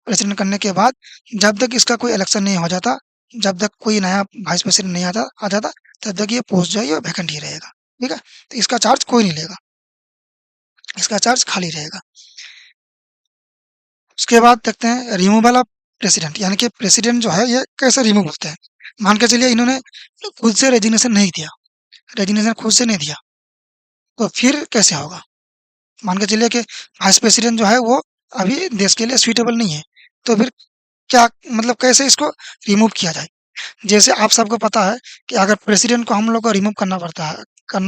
प्रेसिडेंट करने के बाद जब तक इसका कोई इलेक्शन नहीं हो जाता, जब तक कोई नया वाइस प्रेसिडेंट नहीं आ जाता, तब तक ये पोस्ट जो है ये वैकेंट ही रहेगा। ठीक है? तो इसका चार्ज कोई नहीं लेगा, इसका चार्ज खाली रहेगा। उसके बाद देखते हैं रिमूवल ऑफ प्रेसिडेंट, यानी कि प्रेसिडेंट जो है ये कैसे रिमूव होते हैं? मान के चलिए इन्होंने खुद से रेजिग्नेशन नहीं दिया, रेजिग्नेशन खुद से नहीं दिया, तो फिर कैसे होगा? मान के चलिए कि वाइस प्रेसिडेंट जो है वो अभी देश के लिए सूटेबल नहीं है, तो फिर क्या मतलब कैसे इसको रिमूव किया जाए? जैसे आप सबको पता है कि अगर प्रेसिडेंट को हम लोग को रिमूव करना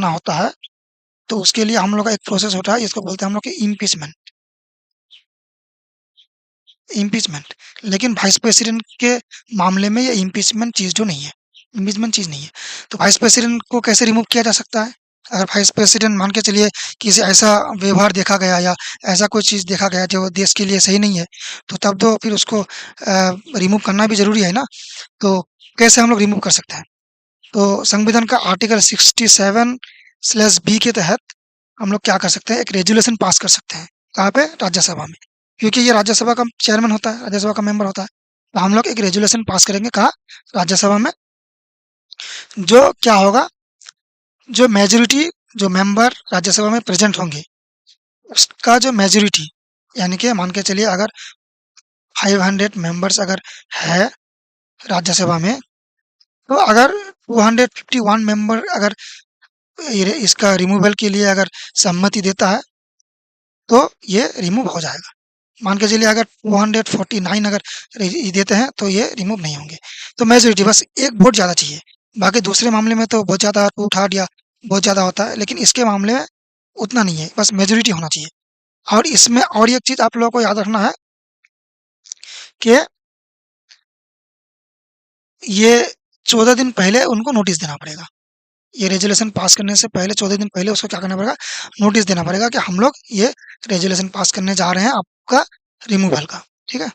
होता है, तो उसके लिए हम लोग का एक प्रोसेस होता है, जिसको बोलते हैं हम लोग कि इम्पीचमेंट। इम्पीचमेंट। लेकिन वाइस प्रेसिडेंट के मामले में ये इम्पीचमेंट चीज़ जो नहीं है, इम्पीचमेंट चीज़ नहीं है। तो वाइस प्रेसिडेंट को कैसे रिमूव किया जा सकता है? अगर वाइस प्रेसिडेंट मान के चलिए किसी ऐसा व्यवहार देखा गया, या ऐसा कोई चीज़ देखा गया जो देश के लिए सही नहीं है, तो तब तो फिर उसको रिमूव करना भी ज़रूरी है ना? तो कैसे हम लोग रिमूव कर सकते हैं? तो संविधान का आर्टिकल 67/बी के तहत हम लोग क्या कर सकते हैं? एक रेज़ोल्यूशन पास कर सकते हैं। कहाँ पे? राज्यसभा में। क्योंकि ये राज्यसभा का चेयरमैन होता है, राज्यसभा का मेंबर होता है। तो हम लोग एक रेज़ोल्यूशन पास करेंगे, कहाँ? राज्यसभा में। जो क्या होगा? जो मेजॉरिटी, जो मेंबर राज्यसभा में प्रेज़ेंट होंगे, उसका जो मेजॉरिटी, यानी कि मान के चलिए अगर 500 मेंबर्स अगर है राज्यसभा में, तो अगर 251 मेंबर अगर इसका रिमूवल के लिए अगर सहमति देता है, तो ये रिमूव हो जाएगा। मान के चलिए अगर 249 अगर देते हैं तो ये रिमूव नहीं होंगे। तो मेजोरिटी बस एक वोट ज़्यादा चाहिए। बाकी दूसरे मामले में तो बहुत ज़्यादा टू थर्ड या बहुत ज़्यादा होता है, लेकिन इसके मामले में उतना नहीं है, बस मेजोरिटी होना चाहिए। और इसमें और एक चीज़ आप लोगों को याद रखना है कि ये 14 दिन पहले उनको नोटिस देना पड़ेगा। ये रेज़ोल्यूशन पास करने से पहले 14 दिन पहले उसको क्या करना पड़ेगा, नोटिस देना पड़ेगा कि हम लोग ये रेज़ोल्यूशन पास करने जा रहे हैं आपका रिमूवल का, ठीक है?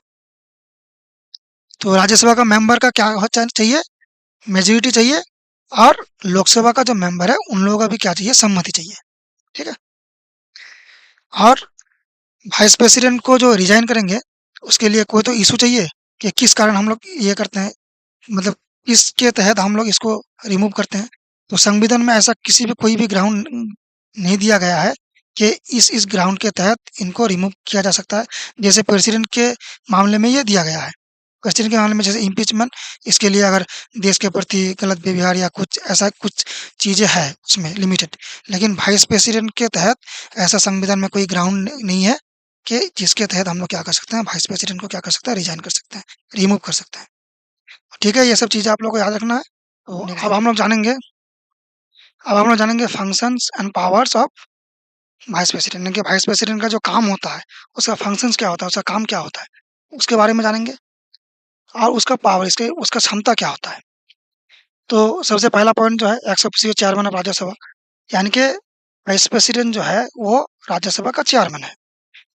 तो राज्यसभा का मेंबर का क्या चाहिए, मेजोरिटी चाहिए, और लोकसभा का जो मेंबर है उन लोगों का भी क्या चाहिए, सम्मति चाहिए, ठीक है? और वाइस प्रेसिडेंट को जो रिजाइन करेंगे उसके लिए कोई तो इशू चाहिए कि किस कारण हम लोग ये करते हैं, मतलब किसके तहत हम लोग इसको रिमूव करते हैं। तो संविधान में ऐसा किसी भी कोई भी ग्राउंड नहीं दिया गया है कि इस ग्राउंड के तहत इनको रिमूव किया जा सकता है। जैसे प्रेसिडेंट के मामले में ये दिया गया है। प्रेसिडेंट के मामले में जैसे इम्पीचमेंट, इसके लिए अगर देश के प्रति गलत व्यवहार या कुछ ऐसा कुछ चीज़ें हैं उसमें लिमिटेड। लेकिन वाइस प्रेसिडेंट के तहत ऐसा संविधान में कोई ग्राउंड नहीं है कि जिसके तहत हम लोग क्या कर सकते हैं, वाइस प्रेसिडेंट को क्या कर सकते हैं, रिजाइन कर सकते हैं, रिमूव कर सकते हैं। ठीक है, ये सब चीज़ें आप लोगों को याद रखना है। तो अब हम लोग जानेंगे functions and powers of vice president, यानी कि वाइस प्रेसिडेंट का जो काम होता है, उसका फंक्शंस क्या होता है, उसका काम क्या होता है, उसके बारे में जानेंगे। और उसका पावर, इसके उसका क्षमता क्या होता है। तो सबसे पहला पॉइंट जो है ex officio chairman of Rajya Sabha, यानी कि वाइस प्रेसिडेंट जो है वो राज्यसभा का चेयरमैन है।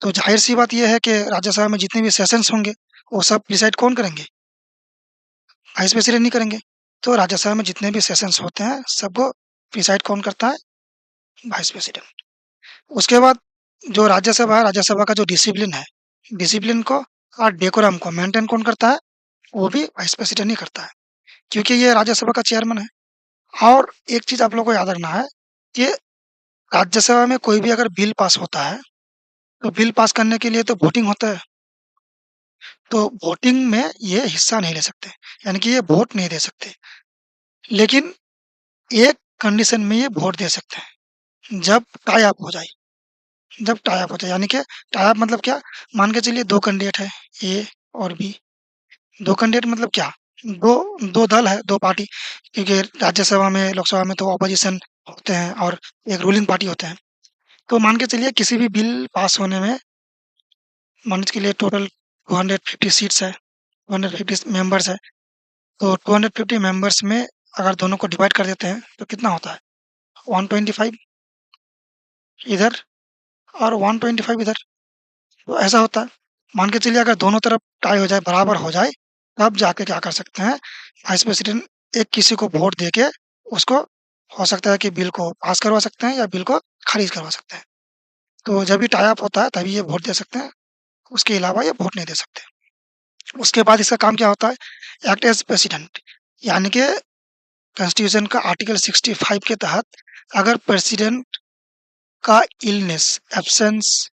तो ज़ाहिर-सी बात ये है कि राज्यसभा में जितने भी सेशंस होंगे, वो सब प्रिसाइड कौन करेंगे? वाइस प्रेसिडेंट ही करेंगे। तो राज्यसभा में जितने भी सेशंस होते हैं, सबको प्रिसाइड कौन करता है? Vice president. उसके बाद जो राज्यसभा है, राज्यसभा का जो डिसिप्लिन है, डिसिप्लिन को और डेकोरम को मेंटेन कौन करता है? वो भी वाइस प्रेसिडेंट ही करता है, क्योंकि ये राज्यसभा का चेयरमैन है। और एक चीज़ आप लोगों को याद रखना है कि राज्यसभा में कोई भी अगर बिल पास होता है, तो बिल पास करने के लिए तो वोटिंग होता है। तो वोटिंग में ये हिस्सा नहीं ले सकते, यानी कि ये वोट नहीं दे सकते। लेकिन एक कंडीशन में ये वोट दे सकते हैं, जब टाई अप हो जाए। जब टाई अप हो जाए, यानी कि टाई अप मतलब क्या? मान के चलिए 2 कैंडिडेट है, ए और बी। 2 कैंडिडेट मतलब क्या? 2 2 दल है, 2 पार्टी, क्योंकि राज्यसभा में, लोकसभा में तो ऑपोजिशन होते हैं और एक रूलिंग पार्टी होते हैं। तो मान के चलिए किसी भी बिल पास होने में, मान के लिए टोटल 250 सीट्स है, 250 मेंबर्स है। तो 250 मेंबर्स में अगर दोनों को डिवाइड कर देते हैं तो कितना होता है? 125 इधर और 125 इधर। तो ऐसा होता है। मान के चलिए अगर दोनों तरफ टाई हो जाए, बराबर हो जाए, तब जाके क्या कर सकते हैं, वाइस प्रेसिडेंट एक किसी को वोट देके उसको, हो सकता है कि बिल को पास करवा सकते हैं या बिल को खारिज करवा सकते हैं। तो जब भी टाई अप होता है तभी ये वोट दे सकते हैं, उसके अलावा ये वोट नहीं दे सकते। उसके बाद इसका काम क्या होता है? एक्ट एज़ प्रेसिडेंट, यानी कि कॉन्स्टिट्यूशन का आर्टिकल 65 के तहत अगर प्रेसिडेंट का illness, absence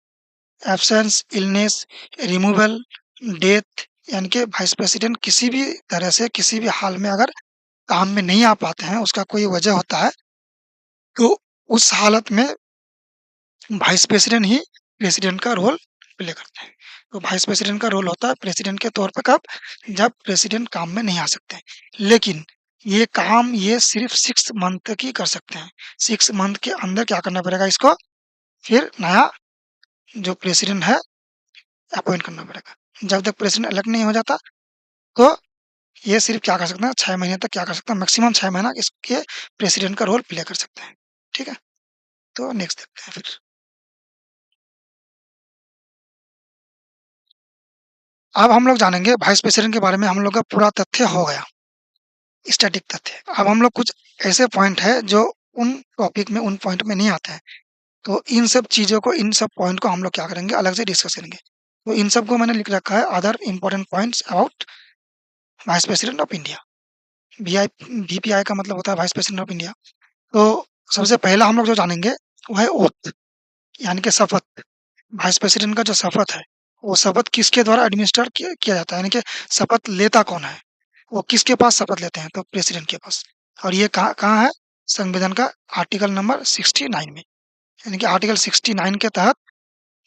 absence, illness, removal, death, यानी कि वाइस प्रेसिडेंट किसी भी तरह से, किसी भी हाल में अगर काम में नहीं आ पाते हैं, उसका कोई वजह होता है, तो उस हालत में वाइस प्रेसिडेंट ही प्रेसिडेंट का रोल प्ले करते हैं। तो वाइस प्रेसिडेंट का रोल होता है प्रेसिडेंट के तौर पे कब? जब प्रेसिडेंट काम में नहीं आ सकते। लेकिन ये काम ये सिर्फ़ 6 मंथ तक ही कर सकते हैं। 6 मंथ के अंदर क्या करना पड़ेगा इसको? फिर नया जो प्रेसिडेंट है अपॉइंट करना पड़ेगा। जब तक प्रेसिडेंट इलेक्ट नहीं हो जाता, तो ये सिर्फ़ क्या कर सकते हैं, 6 महीने तक क्या कर सकते हैं, मैक्सिमम 6 महीना इसके प्रेसिडेंट का रोल प्ले कर सकते हैं। ठीक है? तो नेक्स्ट देखते हैं फिर। अब हम लोग जानेंगे वाइस प्रेसिडेंट के बारे में, हम लोग का पूरा तथ्य हो गया, स्टैटिक तथ्य। अब हम लोग कुछ ऐसे पॉइंट हैं जो उन टॉपिक में, उन पॉइंट में नहीं आते हैं। तो इन सब चीज़ों को, इन सब पॉइंट को हम लोग क्या करेंगे, अलग से डिस्कस करेंगे। तो इन सब को मैंने लिख रखा है, other important points about vice president of India. VPI का मतलब होता है वाइस प्रेसिडेंट ऑफ इंडिया। तो सबसे पहला हम लोग जो जानेंगे वो है ओथ, यानी कि शपथ। वाइस प्रेसिडेंट का जो शपथ है, वो शपथ किसके द्वारा एडमिनिस्टर किया किया जाता है, यानी कि शपथ लेता कौन है? वो किसके पास शपथ लेते हैं? तो प्रेसिडेंट के पास। और ये कहाँ कहाँ है? संविधान का आर्टिकल नंबर 69 में। यानी कि आर्टिकल 69 के तहत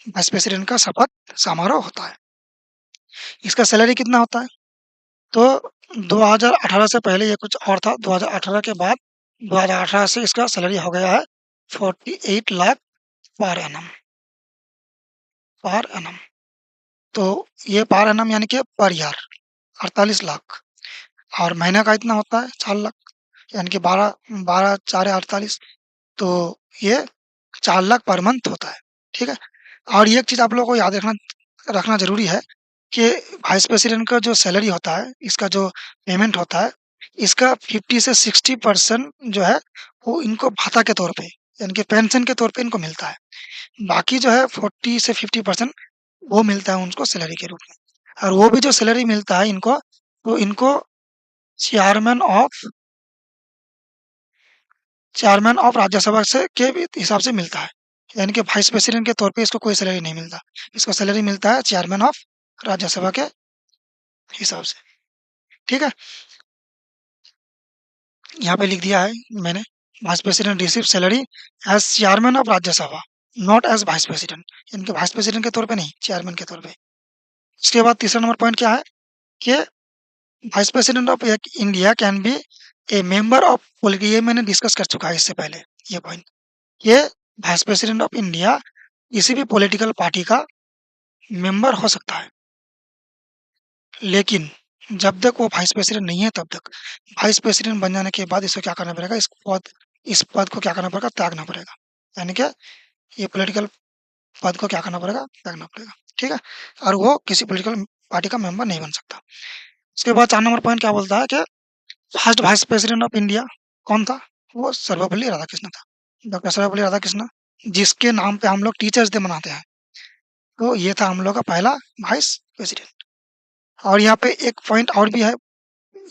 वाइस प्रेसिडेंट का शपथ समारोह होता है। इसका सैलरी कितना होता है? तो 2018 से पहले ये कुछ और था, 2018 के बाद 2018 से इसका सैलरी हो गया है 48 lakh per annum, per annum. तो ये पर एनम यानी कि पर ईयर 48 लाख, और महीने का इतना होता है 4 लाख, यानी कि 12 12 4 48, तो ये 4 लाख पर मंथ होता है, ठीक है? और ये एक चीज़ आप लोगों को याद रखना रखना ज़रूरी है कि वाइस प्रेसिडेंट का जो सैलरी होता है, इसका जो पेमेंट होता है, इसका 50 से 60% जो है, वो इनको भाता के तौर पे, यानी कि पेंशन के तौर पे इनको मिलता है। बाकी जो है 40 से 50% वो मिलता है उनको सैलरी के रूप में। और वो भी जो सैलरी मिलता है इनको, तो इनको chairman of chairman of Rajya Sabha से के भी हिसाब से मिलता है। यानी कि वाइस प्रेसिडेंट के तौर पे इसको कोई सैलरी नहीं मिलता। इसको सैलरी मिलता है चेयरमैन ऑफ राज्यसभा के हिसाब से, ठीक है? यहाँ पे लिख दिया है मैंने, vice president receive salary as chairman of Rajya Sabha, not as vice president, यानी कि वाइस प्रेसिडेंट के तौर पे नहीं, चेयरमैन के तौर पे। उसके बाद तीसरा नंबर पॉइंट क्या है कि vice president of India can be A member of polity, ये मैंने डिस्कस कर चुका है इससे पहले, ये पॉइंट। ये वाइस प्रेसिडेंट ऑफ इंडिया किसी भी पॉलिटिकल पार्टी का मेंबर हो सकता है, लेकिन जब तक वो वाइस प्रेसिडेंट नहीं है तब तक। वाइस प्रेसिडेंट बन जाने के बाद इसको क्या करना पड़ेगा, इस पद को क्या करना पड़ेगा, त्यागना पड़ेगा। यानी कि ये पॉलिटिकल पद को क्या करना पड़ेगा, त्यागना पड़ेगा, ठीक है? और वो किसी पॉलिटिकल पार्टी का मेंबर नहीं बन सकता। उसके बाद 4 नंबर पॉइंट क्या बोलता है कि first vice president of India कौन था? वो सर्वपल्ली राधाकृष्णन था, डॉक्टर सर्वपल्ली राधाकृष्णन, जिसके नाम पे हम लोग टीचर्स डे मनाते हैं। तो ये था हम लोग का पहला वाइस प्रेसिडेंट। और यहाँ पे एक पॉइंट और भी है,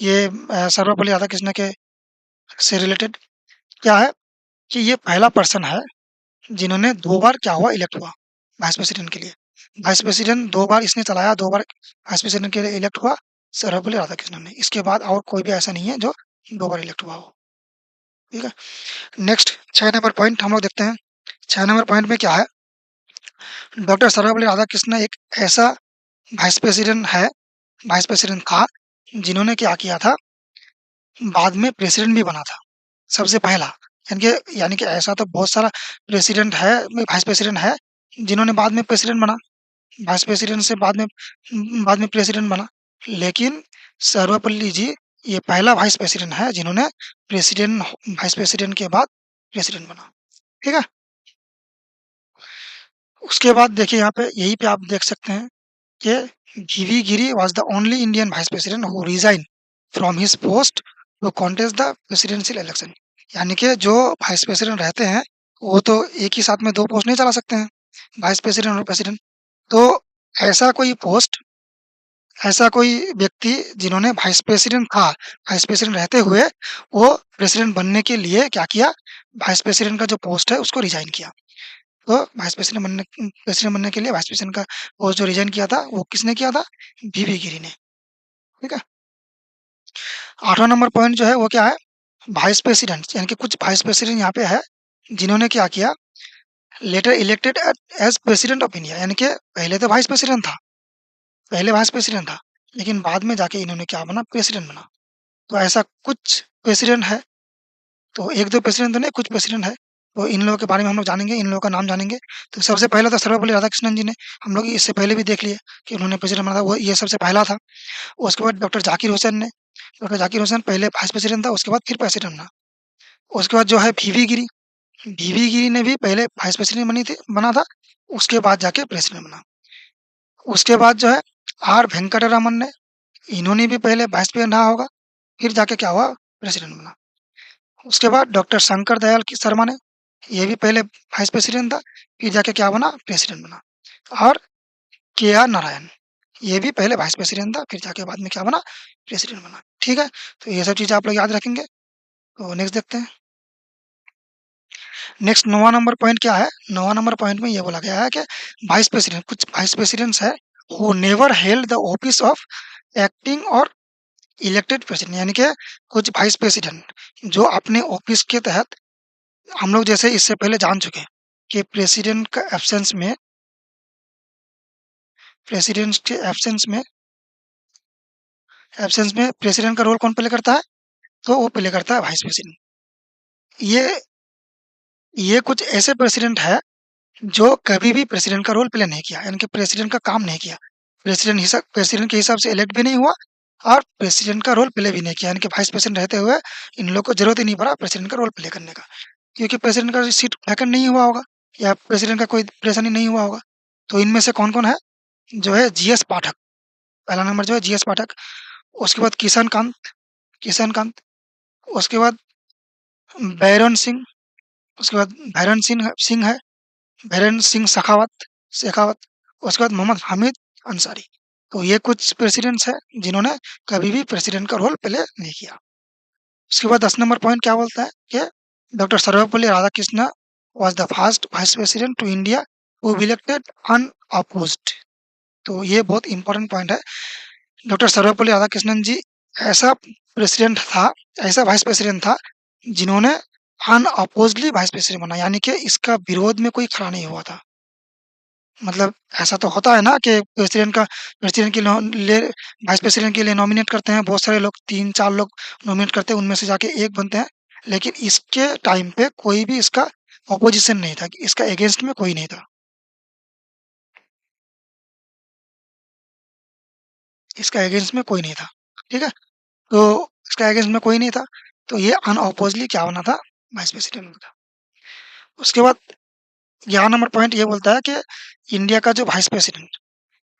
ये सर्वपल्ली राधाकृष्णन के से रिलेटेड, क्या है कि ये पहला पर्सन है जिन्होंने 2 बार क्या हुआ, इलेक्ट हुआ वाइस प्रेसिडेंट के लिए। वाइस प्रेसिडेंट 2 बार इसने चलाया, 2 बार वाइस प्रेसिडेंट के लिए इलेक्ट हुआ सर्वपल्ली राधाकृष्णन ने। इसके बाद और कोई भी ऐसा नहीं है जो 2 बार इलेक्ट हुआ हो, ठीक है? नेक्स्ट 6 नंबर पॉइंट हम लोग देखते हैं। 6 नंबर पॉइंट में क्या है, डॉक्टर सर्वपल्ली राधाकृष्णन एक ऐसा वाइस प्रेसिडेंट है, वाइस प्रेसिडेंट था, जिन्होंने क्या किया था, बाद में प्रेसिडेंट भी बना था, सबसे पहला। यानी कि ऐसा तो बहुत सारा प्रेसिडेंट है, वाइस प्रेसिडेंट है, जिन्होंने बाद में प्रेसिडेंट बना, वाइस प्रेसिडेंट से बाद में प्रेसिडेंट बना। लेकिन सर्वपल्ली जी ये पहला वाइस प्रेसिडेंट है जिन्होंने वाइस प्रेसिडेंट के बाद प्रेसिडेंट बना, ठीक है? उसके बाद देखिए यहाँ पे, यहीं पे आप देख सकते हैं कि V V. Giri was the only Indian vice president who resign from his post to contest the presidential election. यानी कि जो वाइस प्रेसिडेंट रहते हैं, वो तो एक ही साथ में 2 पोस्ट नहीं चला सकते हैं, वाइस प्रेसिडेंट और प्रेसिडेंट। तो ऐसा कोई पोस्ट, ऐसा कोई व्यक्ति जिन्होंने वाइस प्रेसिडेंट था, वाइस प्रेसिडेंट रहते हुए वो प्रेसिडेंट बनने के लिए क्या किया, वाइस प्रेसिडेंट का जो पोस्ट है उसको रिज़ाइन किया। तो प्रेसिडेंट बनने के लिए वाइस प्रेसिडेंट का पोस्ट जो रिज़ाइन किया था, वो किसने किया था? वी.वी. गिरी ने, ठीक है? 8वां नंबर पॉइंट जो है वो क्या है? वाइस प्रेसिडेंट, यानी कि कुछ वाइस प्रेसिडेंट यहाँ पे है, जिन्होंने क्या किया, later elected as president of India, यानी कि पहले तो वाइस प्रेसिडेंट था, पहले वाइस प्रेसिडेंट था, लेकिन बाद में जाके इन्होंने क्या बना, प्रेसिडेंट बना। तो ऐसा कुछ प्रेसिडेंट है, तो 1-2 प्रेसिडेंट तो नहीं, कुछ प्रेसिडेंट है। तो इन लोगों के बारे में हम लोग जानेंगे, इन लोगों का नाम जानेंगे। तो सबसे पहले तो सर्वपल्ली राधाकृष्णन जी ने, हम लोग इससे पहले भी देख लिए कि उन्होंने प्रेसिडेंट बना था, वो ये सबसे पहला था। उसके बाद डॉक्टर ज़ाकिर हुसैन ने, डॉक्टर ज़ाकिर हुसैन पहले वाइस प्रेसिडेंट था, उसके बाद फिर प्रेसिडेंट बना। उसके बाद जो है वी.वी. गिरी, वी.वी. गिरी ने भी पहले वाइस प्रेसिडेंट बना था, उसके बाद जाके प्रेसिडेंट बना। उसके बाद जो है आर. वेंकटरामन ने, इन्होंने भी पहले वाइस प्रेसिडेंट रहा होगा, फिर जाके क्या हुआ, प्रेसिडेंट बना। उसके बाद डॉक्टर शंकर दयाल की शर्मा ने, ये भी पहले वाइस प्रेसिडेंट था, फिर जाके क्या बना, प्रेसिडेंट बना। और के. आर. नारायण, ये भी पहले वाइस प्रेसिडेंट था, फिर जाके बाद में क्या बना, प्रेसिडेंट बना, ठीक है? तो ये सब चीज़ें आप लोग याद रखेंगे। तो नेक्स्ट देखते हैं। नेक्स्ट 9वां नंबर पॉइंट क्या है? 9वां नंबर पॉइंट में ये बोला गया है कि वाइस प्रेसिडेंट, कुछ वाइस प्रेसिडेंट्स है who never held the office of acting और इलेक्टेड प्रेसिडेंट, यानी कि कुछ वाइस प्रेसिडेंट जो अपने ऑफिस के तहत, हम लोग जैसे इससे पहले जान चुके हैं कि प्रेसिडेंट का एब्सेंस में प्रेसिडेंट के एब्सेंस में प्रेसिडेंट का रोल कौन प्ले करता है? तो वो प्ले करता है वाइस प्रेसिडेंट। ये ये कुछ ऐसे प्रेसिडेंट है जो कभी भी प्रेसिडेंट का रोल प्ले नहीं किया, यानी कि प्रेसिडेंट का काम नहीं किया। प्रेसिडेंट के हिसाब से इलेक्ट भी नहीं हुआ और प्रेसिडेंट का रोल प्ले भी नहीं किया, यानी कि वाइस प्रेसिडेंट रहते हुए इन लोग को ज़रूरत ही नहीं पड़ा प्रेसिडेंट का रोल प्ले करने का। क्योंकि प्रेसिडेंट का सीट वैकेंट नहीं हुआ होगा या प्रेसिडेंट का कोई प्रेज़ेंट ही नहीं हुआ होगा। तो इनमें से कौन-कौन है? जो है जीएस पाठक, पहला नंबर जो है जीएस पाठक, उसके बाद किशन कांत, उसके बाद बैरन सिंह, उसके बाद भैरन सिंह है, बीरेन सिंह शेखावत, उसके बाद मोहम्मद हामिद अंसारी। तो ये कुछ प्रेसिडेंट्स हैं जिन्होंने कभी भी प्रेसिडेंट का रोल प्ले नहीं किया। उसके बाद 10 नंबर पॉइंट क्या बोलता है कि doctor Sarvepalli Radhakrishna was the first vice president to India who elected unopposed. तो ये बहुत इंपॉर्टेंट पॉइंट है। डॉक्टर सर्वपल्ली राधाकृष्णन जी ऐसा प्रेसिडेंट था, ऐसा वाइस प्रेसिडेंट था जिन्होंने अनअपोज्डली वाइस प्रेसिडेंट बना, यानी कि इसका विरोध में कोई खड़ा नहीं हुआ था। मतलब ऐसा तो होता है ना कि प्रेसिडेंट के वाइस प्रेसिडेंट के लिए नॉमिनेट करते हैं बहुत सारे लोग, 3-4 लोग नॉमिनेट करते हैं, उनमें से जाके एक बनते हैं। लेकिन इसके टाइम पे कोई भी इसका ऑपोजिशन नहीं था, इसका अगेंस्ट में कोई नहीं था। इसका अगेंस्ट में कोई नहीं था, ठीक है? तो इसका अगेंस्ट में कोई नहीं था, तो ये अनअपोज्डली क्या बना था? वाइस प्रेसिडेंट बना था। उसके बाद 11 नंबर पॉइंट ये बोलता है कि इंडिया का जो वाइस प्रेसिडेंट,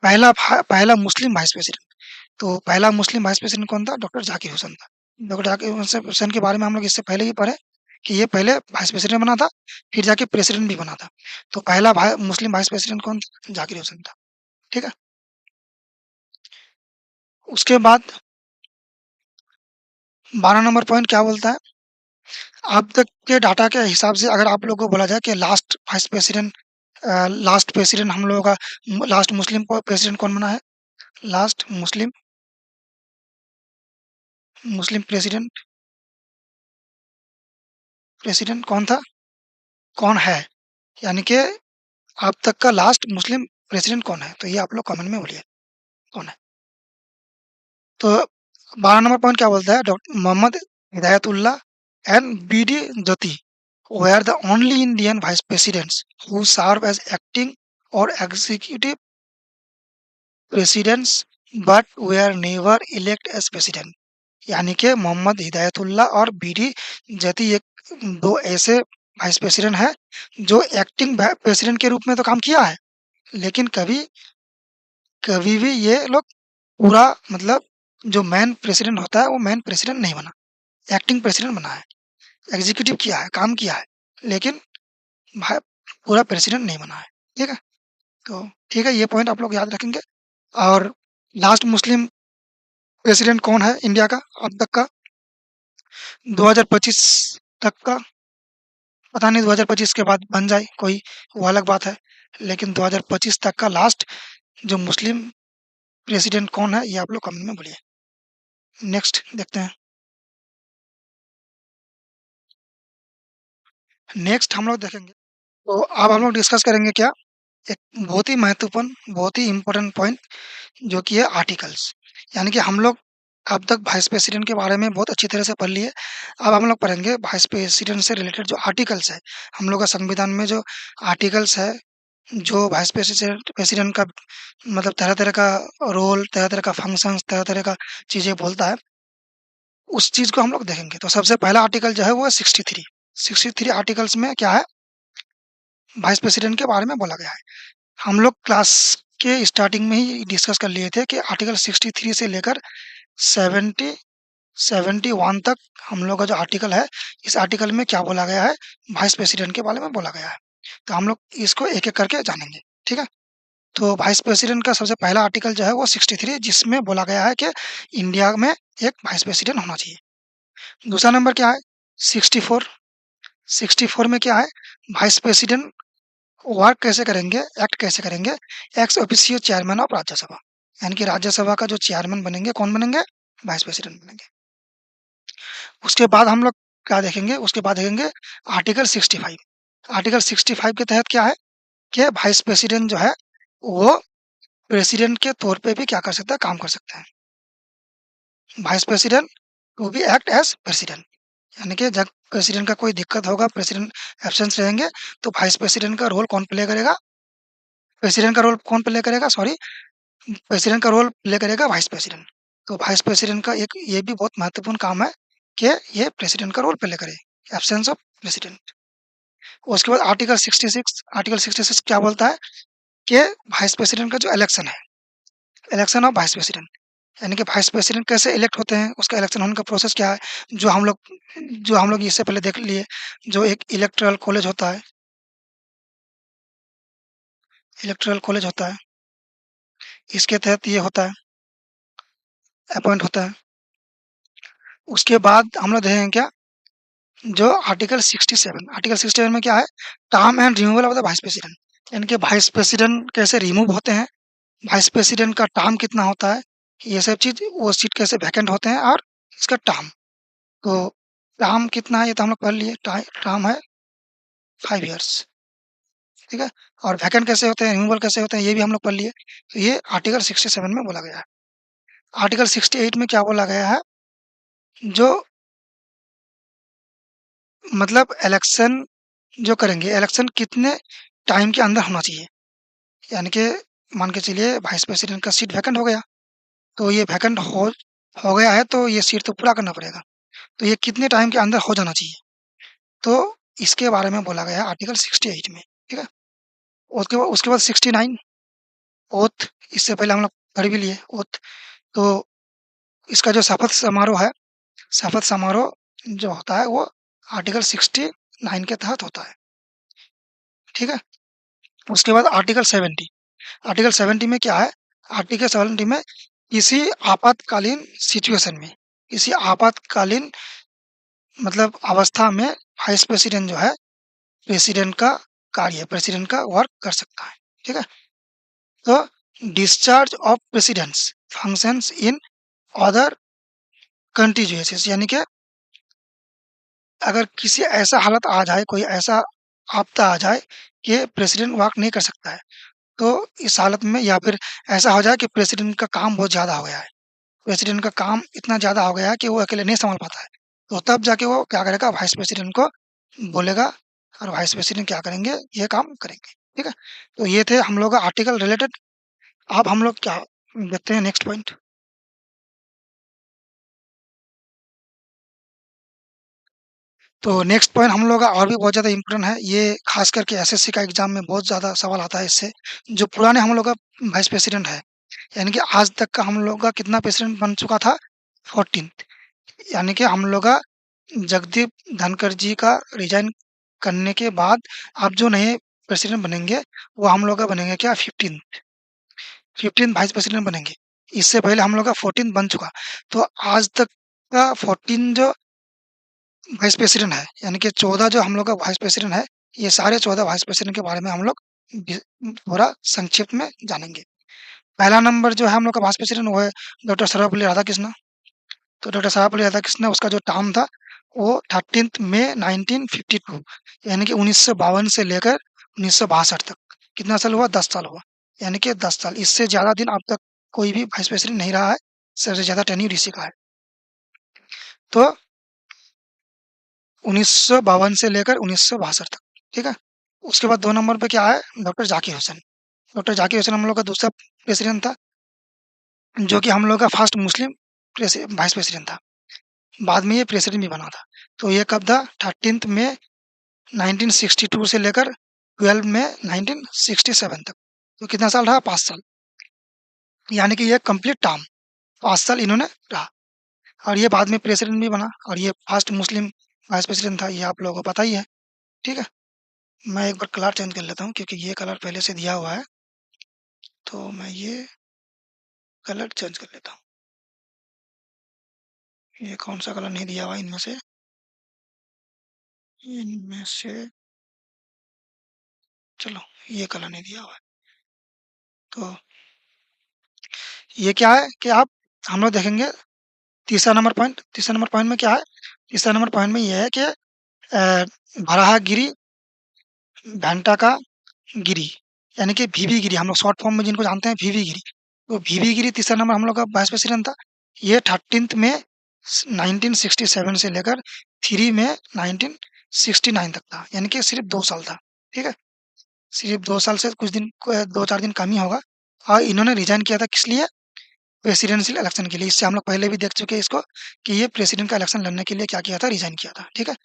पहला मुस्लिम वाइस प्रेसिडेंट, तो पहला मुस्लिम वाइस प्रेसिडेंट कौन था? डॉक्टर ज़ाकिर हुसैन था। डॉक्टर ज़ाकिर हुसैन के बारे में हम लोग इससे पहले ही पढ़े कि ये पहले वाइस प्रेसिडेंट बना था, फिर जाके प्रेसिडेंट भी बना था। तो पहला मुस्लिम वाइस प्रेसिडेंट कौन था? ज़ाकिर हुसैन था, ठीक है? उसके बाद 12 नंबर पॉइंट क्या बोलता है? अब तक के डाटा के हिसाब से अगर आप लोगों को बोला जाए कि लास्ट प्रेसिडेंट हम लोगों का लास्ट मुस्लिम प्रेसिडेंट कौन बना है? लास्ट मुस्लिम प्रेसिडेंट प्रेसिडेंट कौन था? कौन है? यानी कि अब तक का लास्ट मुस्लिम प्रेसिडेंट कौन है? तो ये आप लोग कमेंट में बोलिए, कौन है? तो 12 नंबर पॉइंट क्या बोलता है? Doctor Mohammad Hidayatullah and B D Jyoti were the only Indian vice presidents who served as acting or executive presidents but were never elected as president। यानी कि मोहम्मद हिदायतुल्लाह और बीडी ज्योति एक दो ऐसे वाइस प्रेसिडेंट हैं जो एक्टिंग प्रेसिडेंट के रूप में तो काम किया है, लेकिन कभी कभी भी ये लोग पूरा मतलब जो मैन प्रेसिडेंट होता है वो मैन प्रेसिडेंट नहीं बना, एक्टिंग प्रेसिडेंट बना है, एग्जीक्यूटिव किया है, काम किया है, लेकिन भाई पूरा प्रेसिडेंट नहीं बना है, ठीक है? तो ठीक है, ये पॉइंट आप लोग याद रखेंगे। और लास्ट मुस्लिम प्रेसिडेंट कौन है इंडिया का अब तक का? 2025 तक का पता नहीं, 2025 के बाद बन जाए कोई, वो अलग बात है। लेकिन 2025 तक का लास्ट जो मुस्लिम प्रेसिडेंट कौन है, ये आप लोग कमेंट में बोलिए। नेक्स्ट देखते हैं। नेक्स्ट हम लोग देखेंगे, तो अब हम लोग डिस्कस करेंगे क्या? एक बहुत ही महत्वपूर्ण, बहुत ही इम्पोर्टेंट पॉइंट, जो कि है आर्टिकल्स। यानी कि हम लोग अब तक वाइस प्रेसिडेंट के बारे में बहुत अच्छी तरह से पढ़ लिए। अब हम लोग पढ़ेंगे वाइस प्रेसिडेंट से रिलेटेड जो आर्टिकल्स है। हम लोग का संविधान में जो आर्टिकल्स है, जो वाइस प्रेसिडेंट प्रेसिडेंट का मतलब तरह-तरह का रोल, तरह-तरह का फंक्शंस, तरह-तरह का चीज़ें बोलता है, उस चीज़ को हम लोग देखेंगे। तो सबसे पहला आर्टिकल जो है वो है 63। 63 आर्टिकल्स में क्या है? वाइस प्रेसिडेंट के बारे में बोला गया है। हम लोग क्लास के स्टार्टिंग में ही डिस्कस कर लिए थे कि आर्टिकल 63 से लेकर 70 71 तक हम लोग का जो आर्टिकल है, इस आर्टिकल में क्या बोला गया है? वाइस प्रेसिडेंट के बारे में बोला गया है। तो हम लोग इसको एक-एक करके जानेंगे, ठीक है? तो वाइस प्रेसिडेंट का सबसे पहला आर्टिकल जो है वो 63, जिसमें बोला गया है कि इंडिया में एक वाइस प्रेसिडेंट होना चाहिए। दूसरा नंबर क्या है? 64। 64 में क्या है? वाइस प्रेसिडेंट वर्क कैसे करेंगे, एक्ट कैसे करेंगे? Ex officio chairman of Rajya Sabha, यानी कि राज्यसभा का जो चेयरमैन बनेंगे, कौन बनेंगे? वाइस प्रेसिडेंट बनेंगे। उसके बाद हम लोग क्या देखेंगे? उसके बाद देखेंगे आर्टिकल 65। आर्टिकल 65 के तहत क्या है कि वाइस प्रेसिडेंट जो है वो प्रेसिडेंट के तौर पे भी क्या कर सकता है, काम कर सकता है। Vice president to be act as president, यानी कि जब प्रेसिडेंट का कोई दिक्कत होगा, प्रेसिडेंट एब्सेंस रहेंगे, तो वाइस प्रेसिडेंट का रोल कौन प्ले करेगा? प्रेसिडेंट का रोल कौन प्ले करेगा? सॉरी, प्रेसिडेंट का रोल प्ले करेगा वाइस प्रेसिडेंट। तो वाइस प्रेसिडेंट का एक ये भी बहुत महत्वपूर्ण काम है कि ये प्रेसिडेंट का रोल प्ले करे, एब्सेंस ऑफ प्रेसिडेंट। उसके बाद आर्टिकल 66 क्या बोलता है कि वाइस प्रेसिडेंट का जो इलेक्शन है, इलेक्शन ऑफ वाइस प्रेसिडेंट, यानी कि वाइस प्रेसिडेंट कैसे इलेक्ट होते हैं, उसका इलेक्शन होने का प्रोसेस क्या है, जो हम लोग इससे पहले देख लिए, जो एक इलेक्टोरल कॉलेज होता है, इसके तहत ये होता है, अपॉइंट होता है। उसके बाद हम लोग देखेंगे क्या, जो आर्टिकल 67 में क्या है, term and removal of the vice president, यानी कि वाइस प्रेसिडेंट कैसे रिमूव होते हैं, वाइस प्रेसिडेंट का टर्म कितना होता है, ये सब चीज, वो सीट कैसे वैकेंट होते हैं, और इसका टर्म, तो टर्म कितना है ये तो हम लोग पढ़ लिए, टर्म है 5 इयर्स, ठीक है। और वैकेंट कैसे होते हैं, रिमूवल कैसे होते हैं, ये भी हम लोग पढ़ लिए। तो ये आर्टिकल 67 में बोला गया है। आर्टिकल 68 में क्या बोला गया है, जो मतलब इलेक्शन जो करेंगे, इलेक्शन कितने टाइम के अंदर होना चाहिए, यानी कि मान के चलिए वाइस प्रेसिडेंट का सीट वैकेंट हो गया, तो ये वैकेंट हो गया है, तो ये सीट तो पूरा करना पड़ेगा, तो ये कितने टाइम के अंदर हो जाना चाहिए, तो इसके बारे में बोला गया है आर्टिकल 68 में, ठीक है। उसके बाद 69 ओथ, इससे पहले हम लोग पढ़ भी लिए ओथ। तो इसका जो शपथ समारोह है, शपथ समारोह जो होता है वो आर्टिकल 69 के तहत होता है, ठीक है। उसके बाद आर्टिकल 70 में क्या है, आर्टिकल 70 में किसी आपातकालीन सिचुएशन में, किसी आपातकालीन मतलब अवस्था में वाइस प्रेसिडेंट जो है, प्रेसिडेंट का वर्क कर सकता है, ठीक है। तो discharge of president's functions in other contingencies, यानी कि अगर किसी ऐसा हालत आ जाए, कोई ऐसा आपदा आ जाए कि प्रेसिडेंट वर्क नहीं कर सकता है, तो इस हालत में, या फिर ऐसा हो जाए कि प्रेसिडेंट का काम बहुत ज़्यादा हो गया है, प्रेसिडेंट का काम इतना ज़्यादा हो गया है कि वो अकेले नहीं सँभाल पाता है, तो तब जाके वो क्या करेगा, वाइस प्रेसिडेंट को बोलेगा, और वाइस प्रेसिडेंट क्या करेंगे, ये काम करेंगे, ठीक है। तो ये थे हम लोग का आर्टिकल रिलेटेड। अब हम लोग क्या देखते हैं, नेक्स्ट पॉइंट। तो नेक्स्ट पॉइंट हम लोग का और भी बहुत ज़्यादा इम्पोर्टेंट है, ये खास करके एसएससी का एग्जाम में बहुत ज़्यादा सवाल आता है इससे। जो पुराने हम लोग का वाइस प्रेसिडेंट है, यानी कि आज तक का हम लोग का कितना प्रेसिडेंट बन चुका था, 14th, यानी कि हम लोग का जगदीप धनखड़ जी का रिजाइन करने के बाद अब जो नए प्रेसिडेंट बनेंगे, वो हम लोग का बनेंगे क्या, 15th वाइस प्रेसिडेंट बनेंगे। इससे पहले हम लोग का 14th बन चुका। तो आज तक का 14 जो वाइस प्रेसिडेंट है, यानी कि 14 जो हम लोग का वाइस प्रेसिडेंट है, ये सारे 14 वाइस प्रेसिडेंट के बारे में हम लोग थोड़ा संक्षिप्त में जानेंगे। पहला नंबर जो है हम लोग का वाइस प्रेसिडेंट, वो है डॉक्टर सर्वपल्ली राधाकृष्णन। तो डॉक्टर सर्वपल्ली राधाकृष्णन, उसका जो टर्म था वो 13 मई 1952, यानी कि 1952 से लेकर 1962 तक, कितना साल हुआ, 10 साल हुआ, यानी कि 10 साल, इससे ज्यादा दिन अब तक कोई भी वाइस प्रेसिडेंट नहीं रहा है, सबसे ज्यादा टेन्यूर इसी का है। तो 1952 से लेकर 1962 तक, ठीक है। उसके बाद 2 नंबर पे क्या है, डॉक्टर जाकिर हुसैन। डॉक्टर जाकिर हुसैन हम लोग का दूसरा प्रेसिडेंट था, जो कि हम लोग का फर्स्ट मुस्लिम वाइस प्रेसिडेंट था। बाद में ये प्रेसिडेंट भी बना था। तो ये कब था, 13 मई 1962 से लेकर 12 मई 1967 तक। तो कितना साल रहा, 5 साल, यानी कि ये कंप्लीट टर्म 5 साल इन्होंने रहा। और ये बाद में प्रेसिडेंट भी बना, और ये फर्स्ट मुस्लिम वाइस प्रेसिडेंट था, ये आप लोगों को पता ही है, ठीक है। मैं एक बार कलर चेंज कर लेता हूँ, क्योंकि ये कलर पहले से दिया हुआ है, तो मैं ये कलर चेंज कर लेता हूँ। ये कौन सा कलर नहीं दिया हुआ इनमें से, चलो, ये कलर नहीं दिया हुआ है। तो ये क्या है कि आप, हम लोग देखेंगे तीसरा नंबर पॉइंट में क्या है, तीसरा नंबर पॉइंट में ये है कि वराहगिरी घंटा का गिरी, यानी कि वीवी गिरी, हम लोग शॉर्ट फॉर्म में जिनको जानते हैं वीवी गिरी। तो वीवी गिरी तीसरा नंबर हम लोग का वाइस प्रेसिडेंट था। ये 13 में 1967 से लेकर 3 में 1969 तक था, यानी कि सिर्फ 2 साल था। ठीक है, सिर्फ 2 साल से कुछ दिन, 2-4 दिन कम ही होगा। और इन्होंने रिजाइन किया था किस लिए? प्रेसिडेंशियल इलेक्शन के लिए। इससे हम लोग पहले भी देख चुके हैं इसको, कि ये प्रेसिडेंट का इलेक्शन लड़ने के लिए क्या किया था, रिजाइन किया था। ठीक है,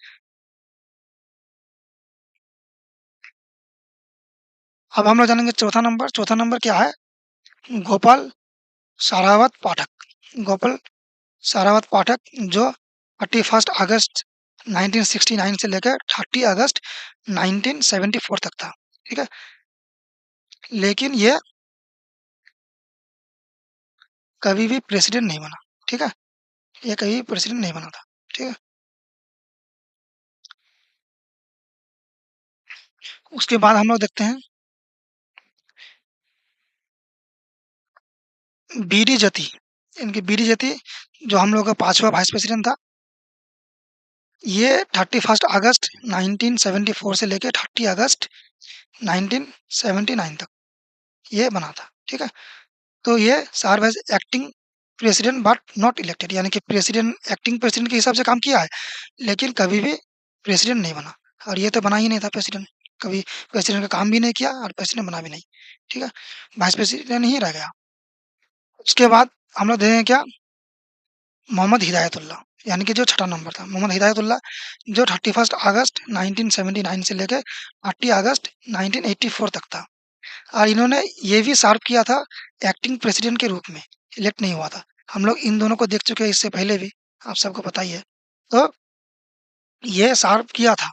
अब हम लोग जानेंगे चौथा नंबर क्या है? गोपाल सारावत पाठक। गोपाल सारावत पाठक, जो 31 अगस्त 1969 से लेकर 30 अगस्त 1974 तक था। ठीक है, लेकिन ये कभी भी प्रेसिडेंट नहीं बना। ठीक है, ये कभी भी प्रेसिडेंट नहीं बना था। ठीक है, उसके बाद हम लोग देखते हैं बीडी जती। इनकी बीडी जती, जो हम लोग का पांचवा वाइस प्रेसिडेंट था, ये 31 अगस्त 1974 से लेकर 30 अगस्त 1979 तक ये बना था। ठीक है, तो ये serve as acting president but not elected, यानी कि प्रेसिडेंट एक्टिंग प्रेसिडेंट के हिसाब से काम किया है, लेकिन कभी भी प्रेसिडेंट नहीं बना। और ये तो बना ही नहीं था प्रेसिडेंट, कभी प्रेसिडेंट का काम भी नहीं किया और प्रेसिडेंट बना भी नहीं। ठीक है, वाइस प्रेसिडेंट ही रह गया। उसके बाद हम लोग देखेंगे क्या? मोहम्मद हिदायतुल्लाह, यानी कि जो छठा नंबर था, मोहम्मद हिदायतुल्लाह, जो 31 अगस्त 1979 से लेकर 30 अगस्त 1984 तक था। और इन्होंने ये भी सर्व किया था एक्टिंग प्रेसिडेंट के रूप में, इलेक्ट नहीं हुआ था। हम लोग इन दोनों को देख चुके हैं इससे पहले भी, आप सबको पता ही है। तो ये सर्व किया था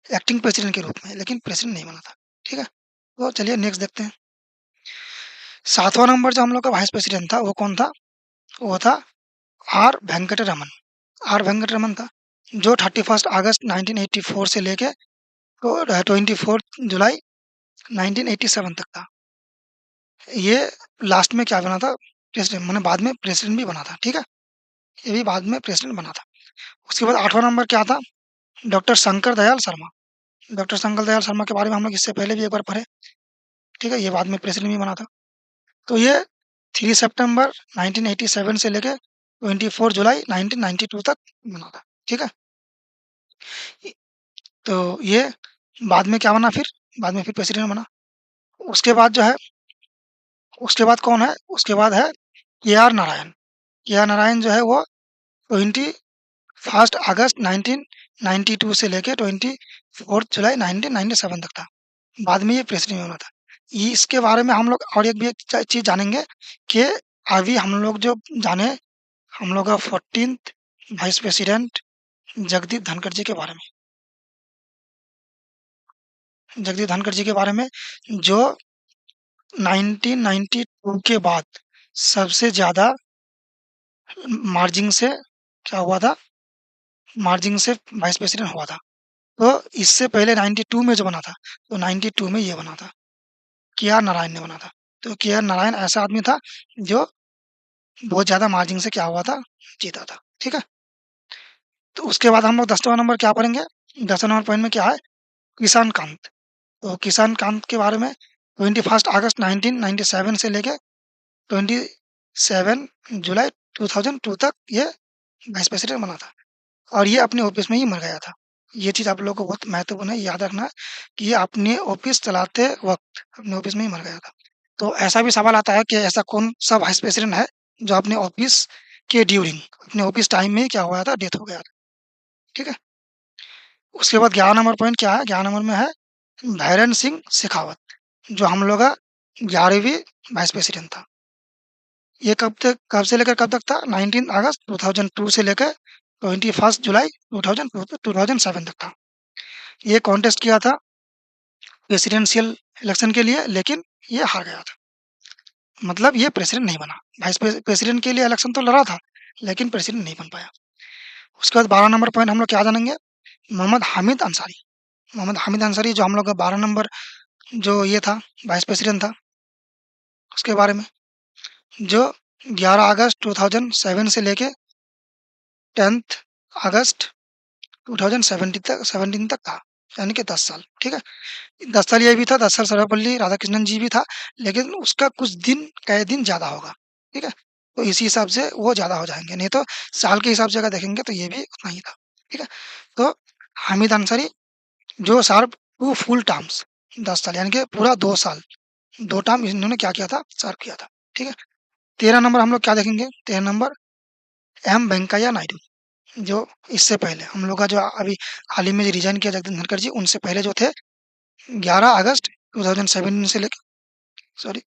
एक्टिंग प्रेसिडेंट के रूप में, लेकिन प्रेसिडेंट नहीं बना था। ठीक है, तो चलिए नेक्स्ट देखते हैं। सातवां नंबर जो हम लोग का वाइस प्रेसिडेंट था, वो कौन था? वो था आर वेंकटरमन। आर वेंकटरमन था, जो 31 अगस्त 1984 से लेके तो 24 जुलाई 1987 तक था। ये लास्ट में क्या बना था? प्रेसिडेंट, मैंने बाद में प्रेसिडेंट भी बना था। ठीक है, ये भी बाद में प्रेसिडेंट बना था। उसके बाद आठवां नंबर क्या था? डॉक्टर शंकर दयाल शर्मा। डॉक्टर शंकर दयाल शर्मा के बारे में हम लोग इससे पहले भी एक बार पढ़े। ठीक है, ये बाद में प्रेसिडेंट भी बना था। तो ये 3 सितंबर 1987 से लेके 24 जुलाई 1992 तक बना था। ठीक है, तो ये बाद में क्या बना फिर? बाद में फिर प्रेसिडेंट बना। उसके बाद जो है, उसके बाद कौन है? उसके बाद है के आर नारायण। के आर नारायण जो है वो 21 अगस्त 1992 से लेके 24 जुलाई 1997 तक था। बाद में ये प्रेसिडेंट बना था। ये इसके बारे में हम लोग और एक भी एक चीज जानेंगे, कि अभी हम लोग जो जाने, हम लोग का 14th vice president Jagdeep Dhankhar ji के बारे में। जगदीप धनखड़ जी के बारे में, जो 1992 के बाद सबसे ज्यादा मार्जिन से क्या हुआ था? मार्जिन से वाइस प्रेसिडेंट हुआ था। तो इससे पहले 92 में जो बना था, तो 92 में ये बना था, के आर नारायण ने बना था। तो के आर नारायण ऐसा आदमी था जो बहुत ज्यादा मार्जिन से क्या हुआ था? जीता था। ठीक है, तो उसके बाद हम लोग 10वां नंबर क्या पढ़ेंगे? 10वां नंबर पॉइंट में क्या है? किसान कांत। तो किसान कांत के बारे में 21 अगस्त 1997 से लेके 27 जुलाई 2002 तक ये वाइस प्रेसिडेंट बना था। और ये अपने ऑफिस में ही मर गया था। ये चीज आप लोगों को बहुत महत्वपूर्ण है, याद रखना, कि ये अपने ऑफिस चलाते वक्त अपने ऑफिस में ही मर गया था। तो ऐसा भी सवाल आता है कि ऐसा कौन सा वाइस प्रेसिडेंट है जो अपने ऑफिस के ड्यूरिंग, अपने ऑफिस टाइम में क्या हुआ था? डेथ हो गया था। ठीक है, उसके बाद 11 नंबर पॉइंट क्या है? 11 नंबर में है धैर्य सिंह शेखावत, जो हम लोग का 11वीं वाइस प्रेसिडेंट था। ये कब से लेकर कब तक था? 19 अगस्त 2002 से लेकर 21 जुलाई 2007 तक था। ये कॉन्टेस्ट किया था प्रेसिडेंशियल इलेक्शन के लिए, लेकिन ये हार गया था। मतलब ये प्रेसिडेंट नहीं बना। प्रेसिडेंट के लिए इलेक्शन तो लड़ा था, लेकिन प्रेसिडेंट नहीं बन पाया। उसके बाद 12 नंबर पॉइंट हम लोग क्या जानेंगे? मोहम्मद हामिद अंसारी। मोहम्मद हामिद अंसारी, जो हम लोग का 12 नंबर जो ये था, वाइस प्रेसिडेंट था, उसके बारे में, जो 11 अगस्त 2007 से लेके 10th अगस्त 2017 तक था। यानी कि 10 साल, ठीक है? 10 साल ये भी था, 10 साल सर्वपल्ली राधाकृष्णन जी भी था, लेकिन उसका कुछ दिन कई दिन ज़्यादा होगा, ठीक है? तो इसी हिसाब से वो ज़्यादा हो जाएँगे, नहीं तो साल के हिसाब से अगर देखेंगे तो ये भी उतना ही था, ठीक है? तो हामिद अंसारी जो सर्व 2 फुल टर्म्स 10 साल यानी कि पूरा 2 साल, 2 टर्म इन्होंने क्या किया था? सर्व किया था, ठीक है? 13 नंबर हम लोग क्या देखेंगे? 13 नंबर एम वेंकैया नायडू, जो इससे पहले हम लोग का जो अभी हाल ही में रिज़ाइन किया जगदीप धनखड़ जी, उनसे पहले जो थे 11 अगस्त 2017 से लेके सॉरी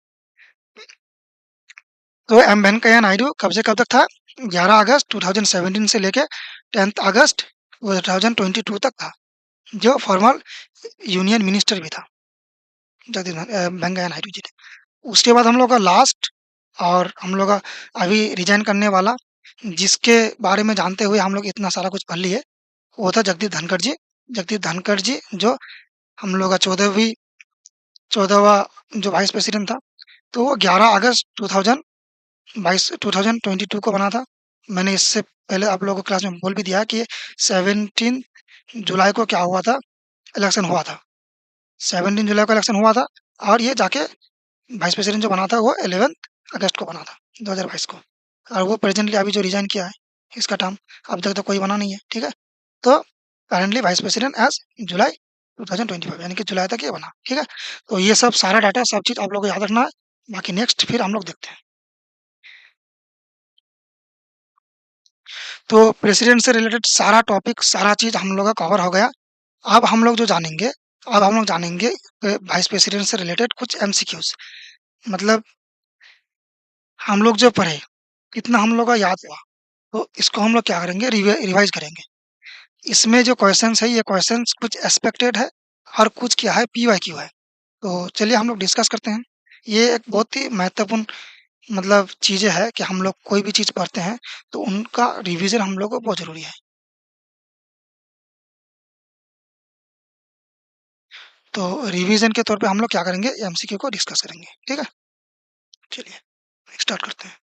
तो एम वेंकैया नायडू कब से कब तक था? 11 अगस्त 2017 से लेके 10th अगस्त 2022 तक था, जो फॉर्मर यूनियन मिनिस्टर भी था वेंकैया नायडू जी ने। उसके बाद हम लोग का लास्ट और हम लोग का अभी रिजाइन करने वाला, जिसके बारे में जानते हुए हम लोग इतना सारा कुछ पढ़ लिए, वो था जगदीप धनखड़ जी। जगदीप धनखड़ जी जो हम लोग का 14वां जो वाइस प्रेसिडेंट था, तो वो 11 अगस्त 2022 को बना था। मैंने इससे पहले आप लोगों को क्लास में बोल भी दिया कि 17 जुलाई को क्या हुआ था? इलेक्शन हुआ था। 17 जुलाई को इलेक्शन हुआ था और ये जाके वाइस प्रेसिडेंट जो बना था वो 11 अगस्त को बना था 2022 को। और वो प्रेजेंटली अभी जो रिजाइन किया है इसका टर्म अब तक तो कोई बना नहीं है, ठीक है? तो करंटली वाइस प्रेसिडेंट एज जुलाई 2025 यानी कि जुलाई तक ये बना, ठीक है? तो ये सब सारा डाटा सब चीज़ आप लोगों को याद रखना है। बाकी नेक्स्ट फिर हम लोग देखते हैं। तो प्रेसिडेंट से रिलेटेड सारा टॉपिक सारा चीज़ हम लोग का कवर हो गया। अब हम लोग जो जानेंगे अब हम लोग जानेंगे वाइस प्रेसिडेंट से रिलेटेड कुछ एमसीक्यूज़, मतलब हम लोग जो पढ़े, कितना हम लोग का याद हुआ, तो इसको हम लोग क्या करेंगे रिवाइज़ करेंगे। इसमें जो क्वेश्चंस है, ये क्वेश्चंस कुछ एक्सपेक्टेड है और कुछ क्या है पीवाईक्यू है। तो चलिए हम लोग डिस्कस करते हैं। ये एक बहुत ही महत्वपूर्ण मतलब चीज़ें हैं कि हम लोग कोई भी चीज़ पढ़ते हैं, तो उनका रिवीजन हम लोग को बहुत ज़रूरी है। तो रिवीजन के तौर पे हम लोग क्या करेंगे? एमसीक्यू को डिस्कस करेंगे, ठीक है? चलिए स्टार्ट करते हैं।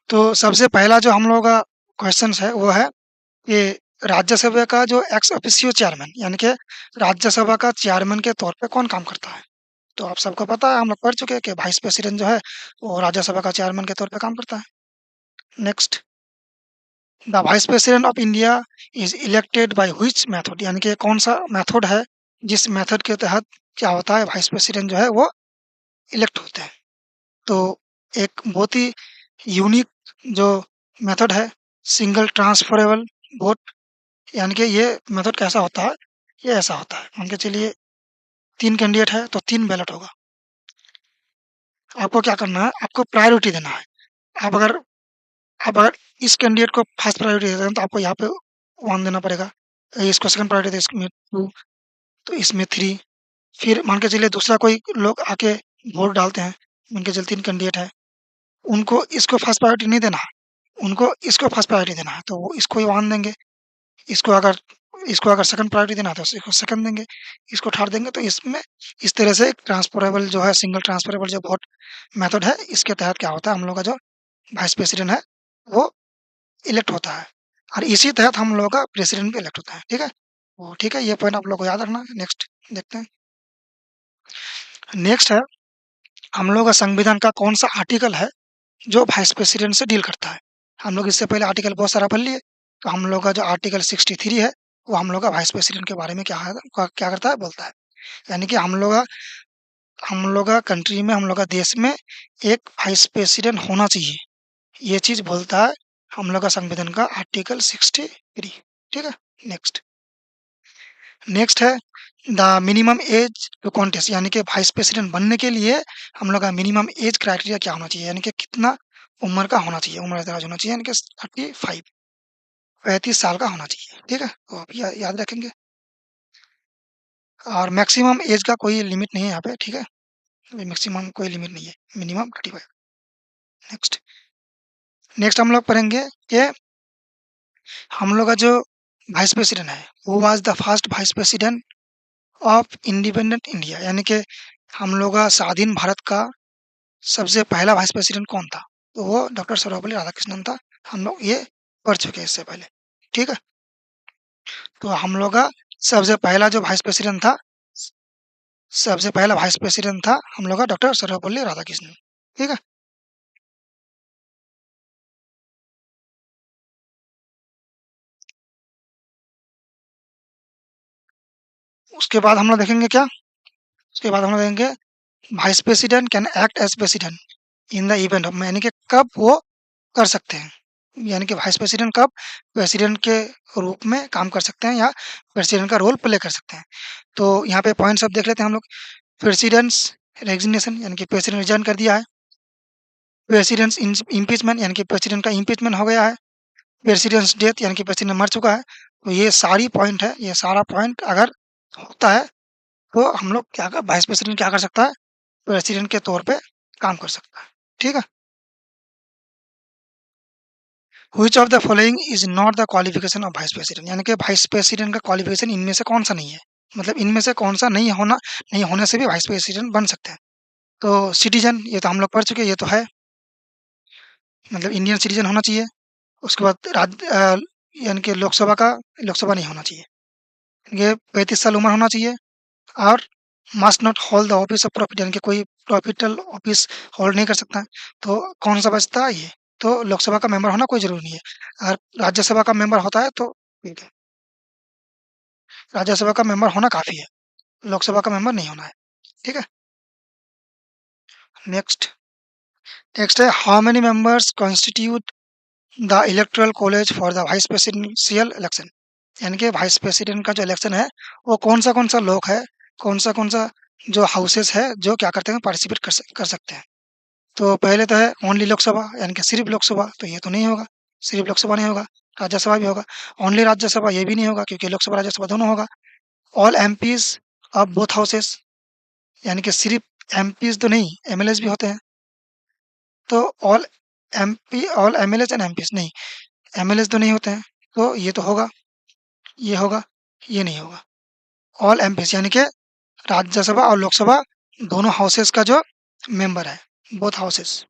तो सबसे पहला जो हम लोग का क्वेश्चंस है वो है कि राज्यसभा का जो एक्स ऑफिशियो चेयरमैन यानी कि राज्यसभा का चेयरमैन के तौर पे कौन काम करता है? तो आप सबको पता है, हम लोग पढ़ चुके हैं कि वाइस प्रेसिडेंट जो है वो राज्यसभा का चेयरमैन के तौर पे काम करता है। Next, the vice president of India is elected by which method, यानी कि कौन सा मेथड है जिस मेथड के तहत क्या होता है वाइस प्रेसिडेंट जो है वो इलेक्ट होते हैं। तो एक बहुत ही यूनिक जो मेथड है, सिंगल ट्रांसफरेबल वोट, यानी कि ये मेथड कैसा होता है? ये ऐसा होता है, मान के चलिए 3 कैंडिडेट है तो 3 बैलेट होगा। आपको क्या करना है? आपको प्रायोरिटी देना है। आप अगर आप अगर इस कैंडिडेट को फर्स्ट प्रायोरिटी देते हैं तो आपको यहाँ पे 1 देना पड़ेगा। इसको सेकंड प्रायोरिटी दे इसमें 2, तो इसमें 3। फिर मान के चलिए दूसरा कोई लोग आके वोट डालते हैं, मान के चलिए 3 कैंडिडेट है, उनको इसको फर्स्ट प्रायोरिटी नहीं देना है, उनको इसको फर्स्ट प्रायोरिटी देना है, तो वो इसको ही 1 देंगे। इसको अगर इसको अगर सेकंड प्रायोरिटी देना है तो इसको सेकंड देंगे, इसको थर्ड देंगे। तो इसमें इस तरह से एक ट्रांसफरेबल जो है सिंगल ट्रांसफरेबल जो वोट मेथड है, इसके तहत क्या होता है हम लोग का जो वाइस प्रेसिडेंट है वो इलेक्ट होता है और इसी तहत हम लोग का प्रेसिडेंट भी इलेक्ट होता है, ठीक है? वो ठीक है, ये पॉइंट आप लोग को याद रखना है। नेक्स्ट देखते हैं। नेक्स्ट है हम लोग का संविधान का कौन-सा आर्टिकल है जो वाइस प्रेसिडेंट से डील करता है? हम लोग इससे पहले आर्टिकल बहुत सारा पढ़ लिए, तो हम लोग का जो आर्टिकल 63 है, वो हम लोग का वाइस प्रेसिडेंट के बारे में क्या करता है? बोलता है। यानी कि हम लोग का कंट्री में, हम लोग का देश में एक वाइस प्रेसिडेंट होना चाहिए। ये चीज़ बोलता है हम लोग का संविधान का आर्टिकल 63, ठीक है? नेक्स्ट। नेक्स्ट है the minimum age to contest, यानी कि वाइस प्रेसिडेंट बनने के लिए हम लोग का मिनिमम एज क्राइटेरिया क्या होना चाहिए? यानी कि कितना उम्र का होना चाहिए, उम्र दराज होना चाहिए, यानी कि 35 साल का होना चाहिए, ठीक है? तो आप याद रखेंगे। और मैक्सिमम एज का कोई लिमिट नहीं है यहाँ पे, ठीक है? मैक्सिमम कोई लिमिट नहीं है, मिनिमम 35। नेक्स्ट। नेक्स्ट हम लोग पढ़ेंगे कि हम लोग का जो वाइस प्रेसिडेंट है, who was the first vice president of independent India, यानी कि हम लोग का स्वाधीन भारत का सबसे पहला वाइस प्रेसिडेंट कौन था? तो वो डॉक्टर सर्वपल्ली राधाकृष्णन था। हम लोग ये पढ़ चुके हैं इससे पहले, ठीक है? तो हम लोग का सबसे पहला जो वाइस प्रेसिडेंट था सबसे पहला वाइस प्रेसिडेंट था हम लोग का डॉक्टर सर्वपल्ली राधाकृष्णन। ठीक है? उसके बाद हम लोग देखेंगे क्या? उसके बाद हम लोग देखेंगे vice president can act as president in the event of, यानी कि कब वो कर सकते हैं, यानी कि वाइस प्रेसिडेंट कब प्रेसिडेंट के रूप में काम कर सकते हैं या प्रेसिडेंट का रोल प्ले कर सकते हैं। तो यहाँ पे पॉइंट सब देख लेते हैं हम लोग। प्रेसिडेंट्स रेजिग्नेशन, यानी कि प्रेसिडेंट रिजाइन कर दिया है। प्रेसिडेंट्स इम्पीचमेंट, यानी कि प्रेसिडेंट का इम्पीचमेंट हो गया है। प्रेसिडेंट्स डेथ, यानी कि प्रेसिडेंट मर चुका है। तो ये सारी पॉइंट है, ये सारा पॉइंट अगर होता है तो हम लोग क्या कर वाइस प्रेसिडेंट क्या कर सकता है, प्रेसिडेंट के तौर पे काम कर सकता है। ठीक है? Which of the following is not the qualification of vice president, यानी कि वाइस प्रेसिडेंट का क्वालिफिकेशन इनमें से कौन सा नहीं है, मतलब इनमें से कौन सा नहीं होने से भी वाइस प्रेसिडेंट बन सकते हैं। तो सिटीजन, ये तो हम लोग पढ़ चुके हैं, ये तो है, मतलब इंडियन सिटीजन होना चाहिए। उसके बाद यानी कि लोकसभा नहीं होना चाहिए। ये 35 साल उम्र होना चाहिए। और must not hold the office of profit, यानी कि कोई प्रॉफिटल ऑफिस होल्ड नहीं कर सकता है। तो कौन सा बचता है ये? तो लोकसभा का मेंबर होना कोई जरूरी नहीं है। अगर राज्यसभा का मेंबर होता है तो ठीक है, राज्यसभा का मेंबर होना काफी है, लोकसभा का मेंबर नहीं होना है। ठीक है? नेक्स्ट नेक्स्ट है how many members constitute the electoral college for the vice presidential election, यानी कि वाइस प्रेसिडेंट का जो इलेक्शन है वो कौन सा लोग है, कौन सा जो हाउसेस है जो क्या करते हैं, पार्टिसिपेट कर सकते हैं। तो पहले तो है ओनली लोकसभा, यानी कि सिर्फ लोकसभा, तो ये तो नहीं होगा, सिर्फ लोकसभा नहीं होगा। राज्यसभा भी होगा। ओनली राज्यसभा ये भी नहीं होगा, क्योंकि लोकसभा राज्यसभा दोनों होगा। All MPs of both houses, यानी कि सिर्फ एमपीज तो नहीं, एमएलएस भी होते हैं। तो ऑल एमएलएस एंड एमपीज नहीं, एमएलएस तो नहीं होते हैं। तो ये तो होगा, ये होगा, ये नहीं होगा। ऑल एमपीज यानी कि राज्यसभा और लोकसभा दोनों हाउसेस का जो मेंबर है, बोथ हाउसेस।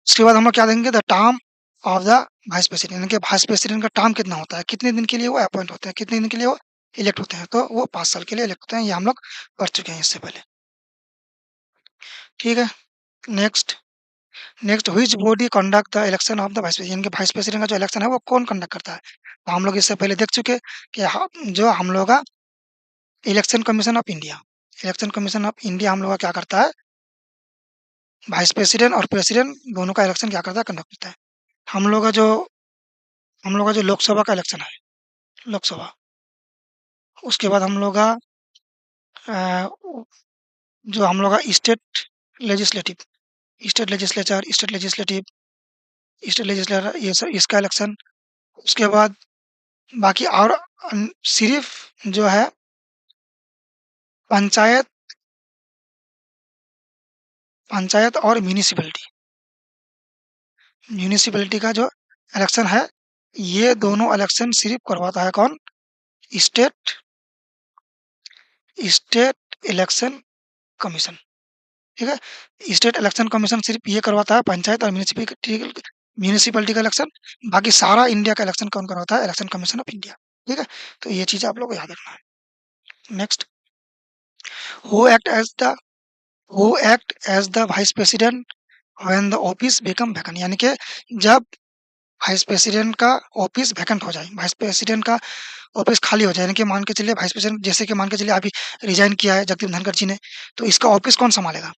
उसके बाद हम लोग क्या देंगे, the term of the vice president, यानी कि वाइस प्रेसिडेंट का टर्म कितना होता है, कितने दिन के लिए वो अपॉइंट होते हैं, कितने दिन के लिए वो इलेक्ट होते हैं। तो वो 5 साल के लिए इलेक्ट होते हैं, ये हम लोग पढ़ चुके हैं इससे पहले। ठीक है? Next next which body conduct the election of the vice president, यानी कि वाइस प्रेसिडेंट का जो इलेक्शन है वो कौन कंडक्ट करता है। तो हम लोग इससे पहले देख चुके कि जो हम लोग का election commission of India, election commission of India हम लोग का क्या करता है, वाइस प्रेसिडेंट और प्रेसिडेंट दोनों का इलेक्शन क्या करता है, कंडक्ट करता है। हम लोग का जो हम लोग का जो लोकसभा का इलेक्शन है, लोकसभा, उसके बाद हम लोग का अ, जो हम लोग का legislative state legislative state legislator, ये सब इसका इलेक्शन। उसके बाद बाकी और सिर्फ जो है पंचायत पंचायत और म्यूनिसिपैलिटी, म्यूनिसिपैलिटी का जो इलेक्शन है, ये दोनों इलेक्शन सिर्फ करवाता है कौन, स्टेट स्टेट इलेक्शन कमीशन। ठीक है? स्टेट इलेक्शन कमीशन सिर्फ ये करवाता है पंचायत और म्यूनिसिपैलिटी का इलेक्शन। बाकी सारा इंडिया का इलेक्शन कौन करवाता है, इलेक्शन कमीशन ऑफ इंडिया। ठीक है? तो ये चीज आप लोग को याद रखना है। Next, who act as the who act as the vice president when the office become vacant, यानी कि जब वाइस प्रेसिडेंट का ऑफिस वैकेंट हो जाए, वाइस प्रेसिडेंट का ऑफिस खाली हो जाए, यानी कि मान के चलिए वाइस प्रेसिडेंट, जैसे कि मान के चलिए अभी रिजाइन किया है जगदीप धनखड़ जी ने, तो इसका ऑफिस कौन संभालेगा?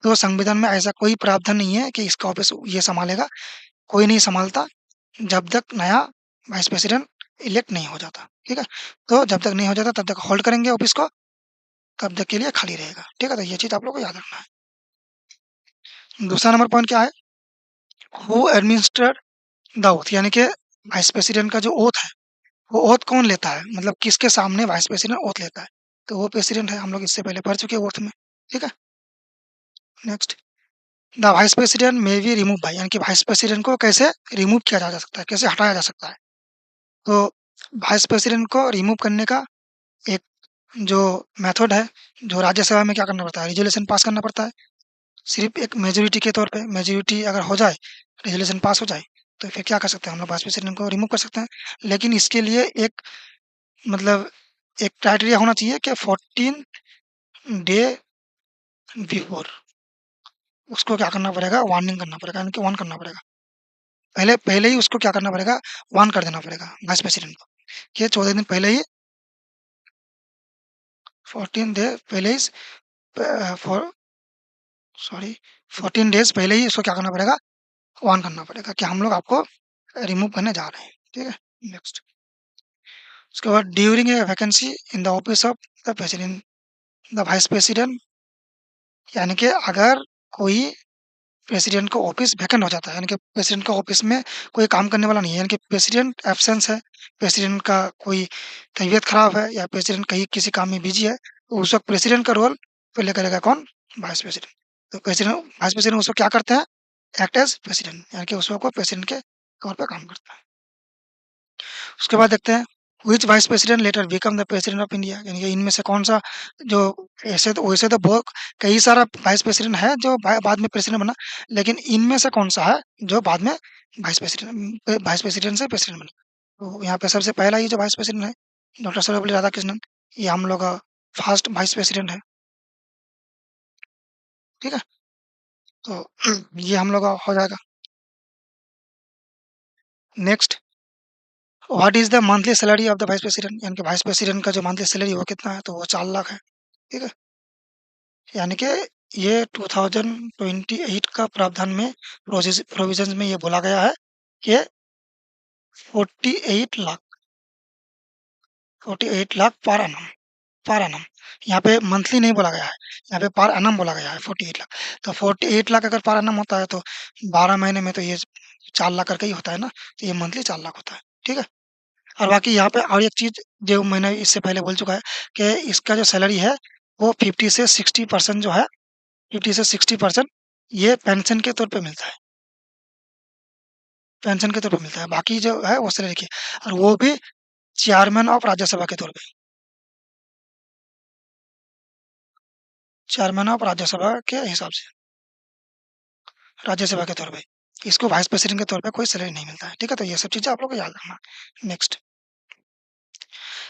तो संविधान में ऐसा कोई प्रावधान नहीं है कि इसका ऑफिस ये संभालेगा, कोई नहीं संभालता जब तक नया वाइस प्रेसिडेंट इलेक्ट नहीं हो जाता। ठीक है? तो जब तक नहीं हो जाता तब तक होल्ड करेंगे ऑफिस को, तब तक के लिए खाली रहेगा। ठीक है? तो ये चीज आप लोग को याद रखना है। दूसरा नंबर पॉइंट क्या है, हु एडमिनिस्टर द ओथ, यानी कि वाइस प्रेसिडेंट का जो ओथ है, वो ओथ कौन लेता है, मतलब किसके सामने वाइस प्रेसिडेंट ओथ लेता है। तो वो प्रेसिडेंट है, हम लोग इससे पहले पढ़ चुके हैं ओथ में। ठीक है? Next, the vice president may be remove by, यानी कि वाइस प्रेसिडेंट को कैसे रिमूव किया जा सकता है, कैसे हटाया जा सकता है। तो वाइस प्रेसिडेंट को रिमूव करने का एक जो मेथड है, जो राज्यसभा में क्या करना पड़ता है, रिजोल्यूशन पास करना पड़ता है। सिर्फ एक मेजोरिटी के तौर पे, मेजोरिटी अगर हो जाए, रिजोल्यूशन पास हो जाए, तो फिर क्या कर सकते हैं हम लोग वाइस प्रेसिडेंट को रिमूव कर सकते हैं। लेकिन इसके लिए एक मतलब एक क्राइटेरिया होना चाहिए कि 14 डे बिफोर उसको क्या करना पड़ेगा, वार्निंग करना पड़ेगा, यानी कि वार्न करना पड़ेगा। पहले पहले ही उसको क्या करना पड़ेगा, वार्न कर देना पड़ेगा वाइस प्रेसिडेंट को कि 14 दिन पहले ही 14 डे पहले ही फॉर सॉरी 14 डेज़ पहले ही उसको क्या करना पड़ेगा, वार्न करना पड़ेगा कि हम लोग आपको रिमूव करने जा रहे हैं। ठीक है? नेक्स्ट उसके बाद during a vacancy in the office of the president the vice president यानी कि अगर कोई प्रेसिडेंट का ऑफिस वैकेंट हो जाता है, यानी कि प्रेसिडेंट का ऑफिस में कोई काम करने वाला नहीं है, यानी कि प्रेसिडेंट एब्सेंस है, प्रेसिडेंट का कोई तबीयत खराब है या प्रेसिडेंट कहीं किसी काम में बिजी है, तो उस वक्त प्रेसिडेंट का रोल प्ले करेगा कौन, वाइस प्रेसिडेंट। तो प्रेसिडेंट वाइस प्रेसिडेंट उस वक्त क्या करते हैं, एक्ट एज प्रेसिडेंट, यानी कि उस वक्त वो प्रेसिडेंट के तौर पर काम करता है। उसके बाद देखते हैं which vice president letter become the president of India, यानी कि इनमें से कौन सा जो ऐसे तो वैसे तो बहुत कई सारा वाइस प्रेसिडेंट है जो बाद में प्रेसिडेंट बना, लेकिन इनमें से कौन सा है जो बाद में वाइस प्रेसिडेंट से प्रेसिडेंट बना। तो यहाँ पे सबसे पहला ये जो वाइस प्रेसिडेंट है डॉक्टर सर्वपल्ली राधाकृष्णन, ये हम लोग का फर्स्ट वाइस प्रेसिडेंट है। ठीक है? तो ये हम लोग का हो जाएगा। Next what is the monthly salary of the vice president, यानी कि वाइस प्रेसिडेंट का जो मंथली सैलरी वो कितना है, तो वो 4 लाख है। ठीक है? यानी कि ये 2028 का प्रावधान में प्रोविजंस में ये बोला गया है कि 48 लाख 48 लाख पर एनम यहाँ पे मंथली नहीं बोला गया है, यहाँ पे पर एनम बोला गया है 48 लाख। तो 48 लाख अगर पर एनम होता है तो 12 महीने में तो ये 4 लाख करके ही होता है ना, तो ये मंथली 4 लाख होता है। ठीक है? और बाकी यहाँ पे और एक चीज जो मैंने इससे पहले बोल चुका है कि इसका जो सैलरी है वो 50 से 60% जो है, 50 से 60% ये पेंशन के तौर पे मिलता है, पेंशन के तौर पे मिलता है। बाकी जो है वो सैलरी की, और वो भी चेयरमैन ऑफ राज्यसभा के तौर पे, चेयरमैन ऑफ राज्यसभा के हिसाब से, राज्यसभा के तौर पे इसको वाइस प्रेसिडेंट के तौर पे कोई सैलरी नहीं मिलता है। ठीक है? तो ये सब चीजें आप लोग को याद रखना। Next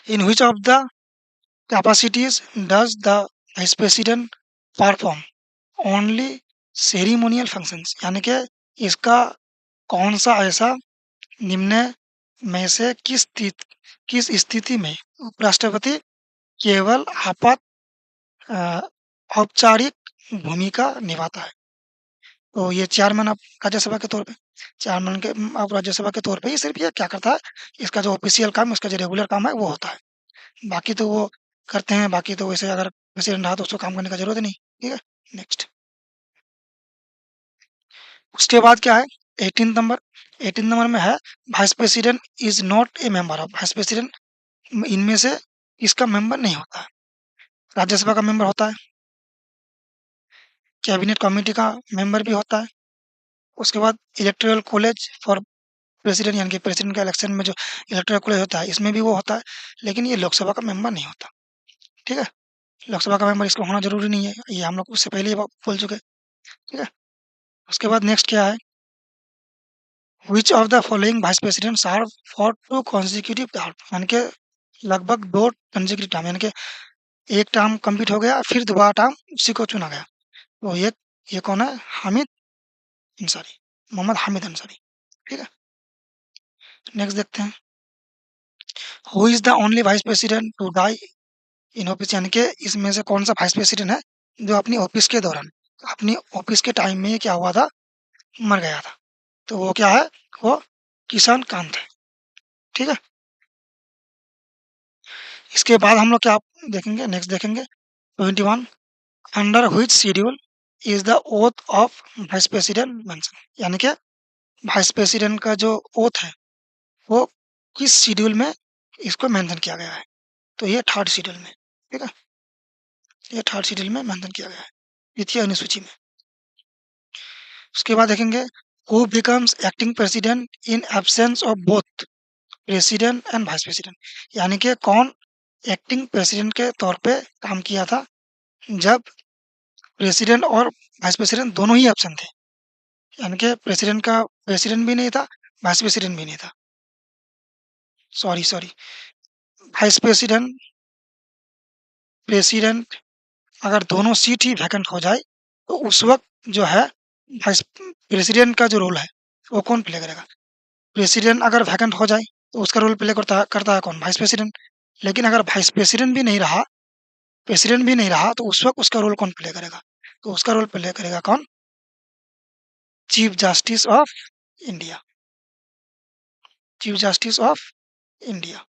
in which of the capacities does the vice president perform only ceremonial functions, यानी कि इसका कौन सा ऐसा निम्न में से किस स्थिति में उपराष्ट्रपति केवल अ, औपचारिक भूमिका निभाता है। तो ये चेयरमैन ऑफ राज्यसभा के तौर पे, चेयरमैन के ऑफ राज्यसभा के तौर पे ही सिर्फ ये क्या करता है, इसका जो ऑफिशियल काम, इसका जो रेगुलर काम है वो होता है। बाकी तो वो करते हैं, बाकी तो वैसे अगर प्रेसिडेंट रहा तो उसको काम करने का जरूरत नहीं। ठीक है? नेक्स्ट उसके बाद क्या है, 18 नंबर, 18 नंबर में है vice president is not a member of, vice president इनमें से इसका मेंबर नहीं होता है। राज्यसभा का मेंबर होता है, कैबिनेट कमेटी का मेंबर भी होता है, उसके बाद इलेक्टोरल कॉलेज फॉर प्रेसिडेंट, यानी कि प्रेसिडेंट के इलेक्शन में जो इलेक्टोरल कॉलेज होता है इसमें भी वो होता है, लेकिन ये लोकसभा का मेंबर नहीं होता। ठीक है? लोकसभा का मेंबर इसको होना जरूरी नहीं है, ये हम लोग उससे पहले ही बोल चुके हैं। ठीक है? उसके बाद नेक्स्ट क्या है, which of the following vice president serve for 2 consecutive term, यानी कि लगभग 2 consecutive टर्म, यानी कि एक टर्म कंप्लीट हो गया फिर दोबारा टर्म उसी को चुना गया। तो ये कौन है, हामिद अंसारी, मोहम्मद हामिद अंसारी। ठीक है? नेक्स्ट देखते हैं who is the only vice president to die in office, यानी कि इसमें से कौन सा वाइस प्रेसिडेंट है जो अपनी ऑफिस के दौरान, अपनी ऑफिस के टाइम में क्या हुआ था, मर गया था। तो वो क्या है, वो किसान कांत है। ठीक है? इसके बाद हम लोग क्या देखेंगे, नेक्स्ट देखेंगे 21 under which schedule is the oath of vice president mention, यानी कि वाइस प्रेसिडेंट का जो ओथ है वो किस शेड्यूल में इसको मेंशन किया गया है, तो ये थर्ड शेड्यूल में। ठीक है? ये थर्ड शेड्यूल में मेंशन किया गया है, द्वितीय अनुसूची में। उसके बाद देखेंगे who becomes acting president in absence of both president and vice president, यानी कि कौन एक्टिंग प्रेसिडेंट के तौर पे काम किया था जब प्रेसिडेंट और वाइस प्रेसिडेंट दोनों ही एब्सेंट थे, यानी कि प्रेसिडेंट भी नहीं था वाइस प्रेसिडेंट भी नहीं था। Sorry, sorry. Vice president, president अगर दोनों सीट ही वैकेंट हो जाए, तो उस वक़्त जो है वाइस प्रेसिडेंट का जो रोल है, वो कौन प्ले करेगा? प्रेसिडेंट अगर वैकेंट हो जाए, तो उसका रोल प्ले करता है कौन? Vice president. लेकिन अगर वाइस प्रेसिडेंट भी नहीं रहा, प्रेसिडेंट भी नहीं रहा, तो उस वक़्त उसका रोल कौन प्ले करेगा? तो उसका रोल प्ले करेगा कौन? Chief justice of India. Chief justice of India.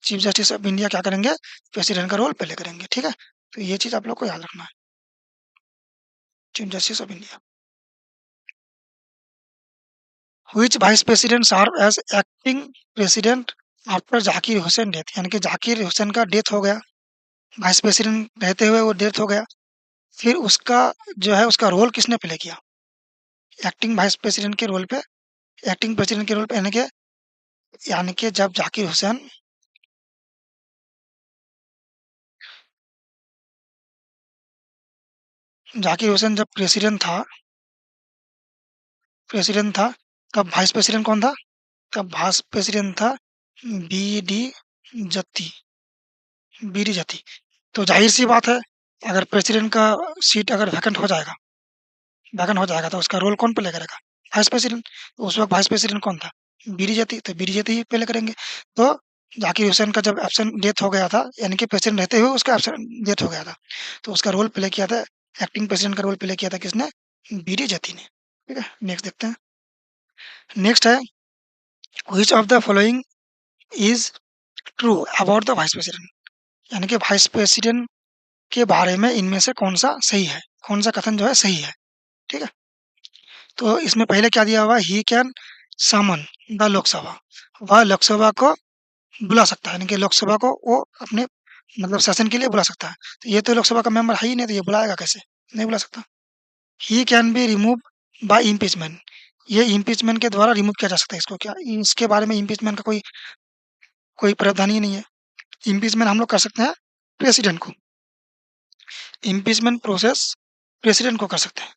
Chief justice of India क्या करेंगे? प्रेसिडेंट का रोल प्ले करेंगे, ठीक है? तो ये चीज़ आप लोग को याद रखना है, chief justice of India. Which vice president serve as acting president after Zakir Hussain death, यानी कि ज़ाकिर हुसैन का डेथ हो गया, वाइस प्रेसिडेंट रहते हुए वो डेथ हो गया। फिर उसका जो है उसका रोल किसने प्ले किया? एक्टिंग वाइस प्रेसिडेंट के रोल पे, एक्टिंग प्रेसिडेंट के रोल पे, यानी कि जब ज़ाकिर हुसैन जब प्रेसिडेंट था, तब वाइस प्रेसिडेंट कौन था? तब वाइस प्रेसिडेंट था बी.डी. जत्ती, बी.डी. जत्ती। तो ज़ाहिर-सी बात है, अगर प्रेसिडेंट का सीट अगर वैकेंट हो जाएगा, तो उसका रोल कौन प्ले करेगा? Vice president. तो उस वक़्त वाइस प्रेसिडेंट कौन था? बी.डी. जत्ती, तो बी.डी. जत्ती ही प्ले करेंगे। तो ज़ाकिर हुसैन का जब एब्सेंट डेथ हो गया था, यानी कि प्रेसिडेंट रहते हुए उसका एब्सेंट डेथ हो गया था, तो उसका रोल प्ले किया था, एक्टिंग प्रेसिडेंट का रोल प्ले किया था किसने? बी.डी. जत्ती ने। ठीक है, नेक्स्ट देखते हैं। नेक्स्ट है, which of the following is true about the vice president, यानी कि वाइस प्रेसिडेंट के बारे में इनमें से कौन-सा सही है? कौन-सा कथन जो है सही है? ठीक है? तो इसमें पहले क्या दिया हुआ है? He can summon the Lok Sabha. वह लोकसभा को बुला सकता है, यानी कि लोकसभा को वो अपने मतलब सेशन के लिए बुला सकता है। तो ये तो लोकसभा का मेंबर है ही नहीं, तो ये बुलाएगा कैसे? नहीं बुला सकता। He can be remove by impeachment. ये इम्पीचमेंट के द्वारा रिमूव किया जा सकता है इसको, क्या इसके बारे में इम्पीचमेंट का कोई कोई प्रावधान ही नहीं है। इम्पीचमेंट हम लोग कर सकते हैं प्रेसिडेंट को। इम्पीचमेंट प्रोसेस प्रेसिडेंट को कर सकते हैं।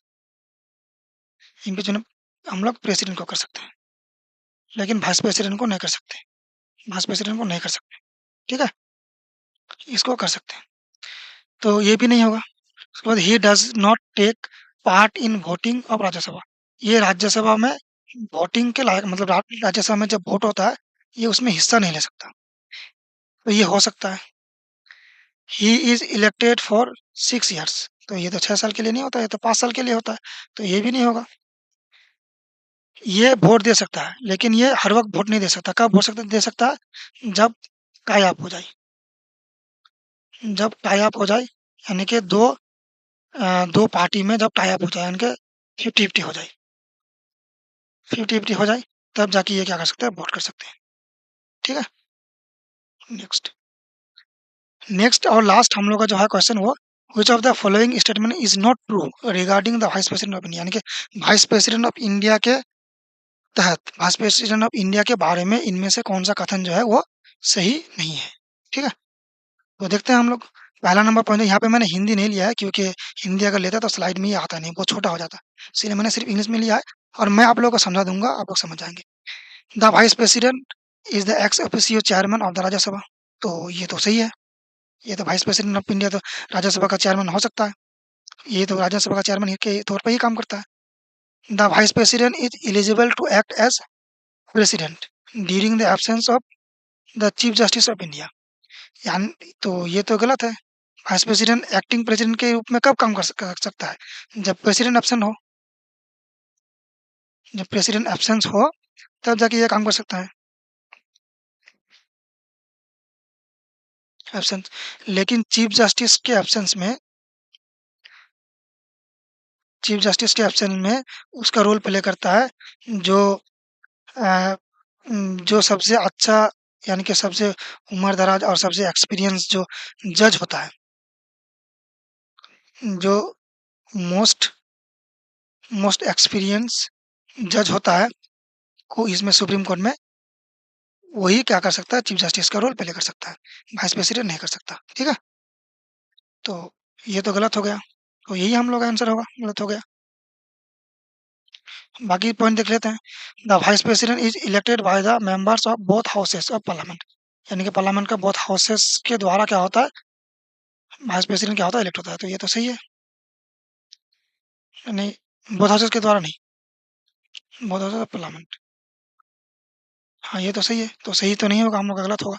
इम्पीचमेंट हम लोग प्रेसिडेंट को कर सकते हैं, लेकिन वाइस प्रेसिडेंट को नहीं कर सकते। वाइस प्रेसिडेंट को नहीं कर सकते, ठीक है? इसको कर सकते हैं। तो ये भी नहीं होगा। उसके बाद he does not take part in voting of Rajya Sabha. ये राज्यसभा में वोटिंग के लायक मतलब राज्यसभा में जब वोट होता है, ये उसमें हिस्सा नहीं ले सकता। तो ये हो सकता है। He is elected for 6 years. तो ये तो 6 साल के लिए नहीं होता, ये तो 5 साल के लिए होता है। तो ये भी नहीं होगा। ये वोट दे सकता है, लेकिन ये हर वक़्त वोट नहीं दे सकता। कब दे सकता है? जब टाई अप हो जाए। जब टाई अप हो जाए, यानी कि 2 पार्टी में जब टाई अप हो जाए, यानी कि 50-50 हो जाए। 50-50 हो जाए, तब जाके ये क्या कर सकते हैं? वोट कर सकते हैं। ठीक है? नेक्स्ट। नेक्स्ट और लास्ट हम लोग का जो है क्वेश्चन वो, which of the following statement is not true regarding the vice president of India, यानी कि वाइस प्रेसिडेंट ऑफ इंडिया के तहत वाइस प्रेसिडेंट ऑफ इंडिया के बारे में इनमें से कौन-सा कथन जो है वो सही नहीं है। ठीक है? तो देखते हैं हम लोग। पहला नंबर पॉइंट है, यहाँ पे मैंने हिंदी नहीं लिया है, क्योंकि हिंदी अगर लेता तो स्लाइड में ये आता नहीं, बहुत छोटा हो जाता। इसलिए मैंने सिर्फ इंग्लिश में लिया है, और मैं आप लोगों को समझा दूँगा, आप लोग समझ जाएँगे। The vice president is the ex officio chairman of the Rajya Sabha. तो ये तो सही है। ये तो वाइस प्रेसिडेंट ऑफ इंडिया तो राज्यसभा का चेयरमैन हो सकता है। ये तो राज्यसभा का चेयरमैन के तौर पे ही काम करता है। The vice president is eligible to act as president during the absence of the chief justice of India. यानी तो ये तो गलत है। वाइस प्रेसिडेंट एक्टिंग प्रेसिडेंट के रूप में कब काम कर सकता है? जब प्रेसिडेंट एब्सेंट हो। जब प्रेसिडेंट एब्सेंस हो, तब जाके ये काम कर सकता है, एब्सेंस। लेकिन चीफ जस्टिस के एब्सेंस में उसका रोल प्ले करता है जो अ, जो सबसे अच्छा, यानी कि सबसे उम्र-दराज और सबसे एक्सपीरियंस जो जज होता है, जो मोस्ट मोस्ट एक्सपीरियंस जज होता है, को इसमें सुप्रीम कोर्ट में वही क्या कर सकता है? चीफ जस्टिस का रोल प्ले कर सकता है। वाइस प्रेसिडेंट नहीं कर सकता। ठीक है? तो ये तो गलत हो गया। तो यही हम लोग का आंसर होगा, गलत हो गया। बाकी पॉइंट देख लेते हैं। The vice president is elected by the members of both houses of parliament. यानी कि पार्लियामेंट का बोथ हाउसेस के द्वारा क्या होता है, वाइस प्रेसिडेंट क्या होता है, इलेक्ट होता है। तो ये तो सही है। नहीं, बोथ हाउसेस के द्वारा नहीं, बोथ हाउसेस ऑफ पार्लियामेंट। हाँ, ये तो सही है। तो सही तो नहीं होगा, हम लोग का गलत होगा।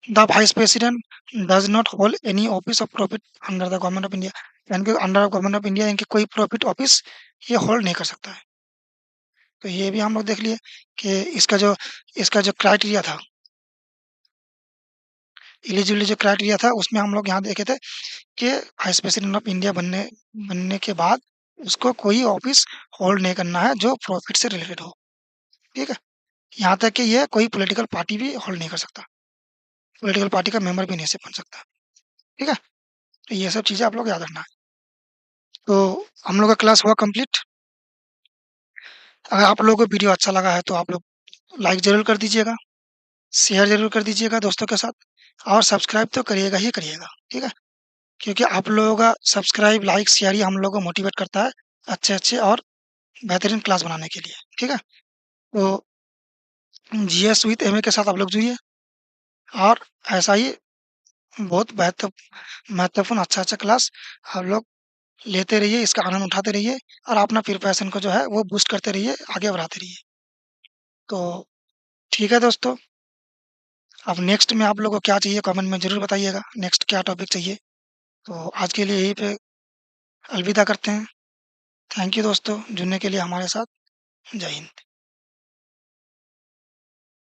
The vice president does not hold any office of profit under the government of India. यानी कि अंडर गवर्नमेंट ऑफ इंडिया इनकी कोई प्रॉफिट ऑफिस ये होल्ड नहीं कर सकता है। तो ये भी हम लोग देख लिए कि इसका जो क्राइटेरिया था, एलिजिबिलिटी जो क्राइटेरिया था, उसमें हम लोग यहाँ देखे थे कि वाइस प्रेसिडेंट ऑफ इंडिया बनने के बाद उसको कोई ऑफिस होल्ड नहीं करना है जो प्रॉफिट से रिलेटेड हो। ठीक है? यहाँ तक कि ये कोई पॉलिटिकल पार्टी भी होल्ड नहीं कर सकता। पॉलिटिकल पार्टी का मेंबर भी नहीं से बन सकता। ठीक है? तो ये सब चीज़ें आप लोग याद रखना है। तो हम लोग का क्लास हुआ कंप्लीट। अगर आप लोगों को वीडियो अच्छा लगा है तो आप लोग लाइक ज़रूर कर दीजिएगा, शेयर ज़रूर कर दीजिएगा दोस्तों के साथ, और सब्सक्राइब तो करिएगा ही करिएगा। ठीक है? क्योंकि आप लोगों का सब्सक्राइब, लाइक, शेयर ही हम लोगों को मोटिवेट करता है अच्छे-अच्छे और बेहतरीन क्लास बनाने के लिए। ठीक है? तो जीएस विद एमए के साथ आप लोग जुड़िए, और ऐसा ही बहुत महत्वपूर्ण अच्छा-अच्छा क्लास आप लोग लेते रहिए, इसका आनंद उठाते रहिए, और अपना प्रिपरेशन को जो है वो बूस्ट करते रहिए, आगे बढ़ाते रहिए। तो ठीक है दोस्तों, अब नेक्स्ट में आप लोगों को क्या चाहिए कमेंट में ज़रूर बताइएगा, नेक्स्ट क्या टॉपिक चाहिए। तो आज के लिए यहीं पे अलविदा करते हैं। थैंक यू दोस्तों जुड़ने के लिए हमारे साथ। जय हिंद।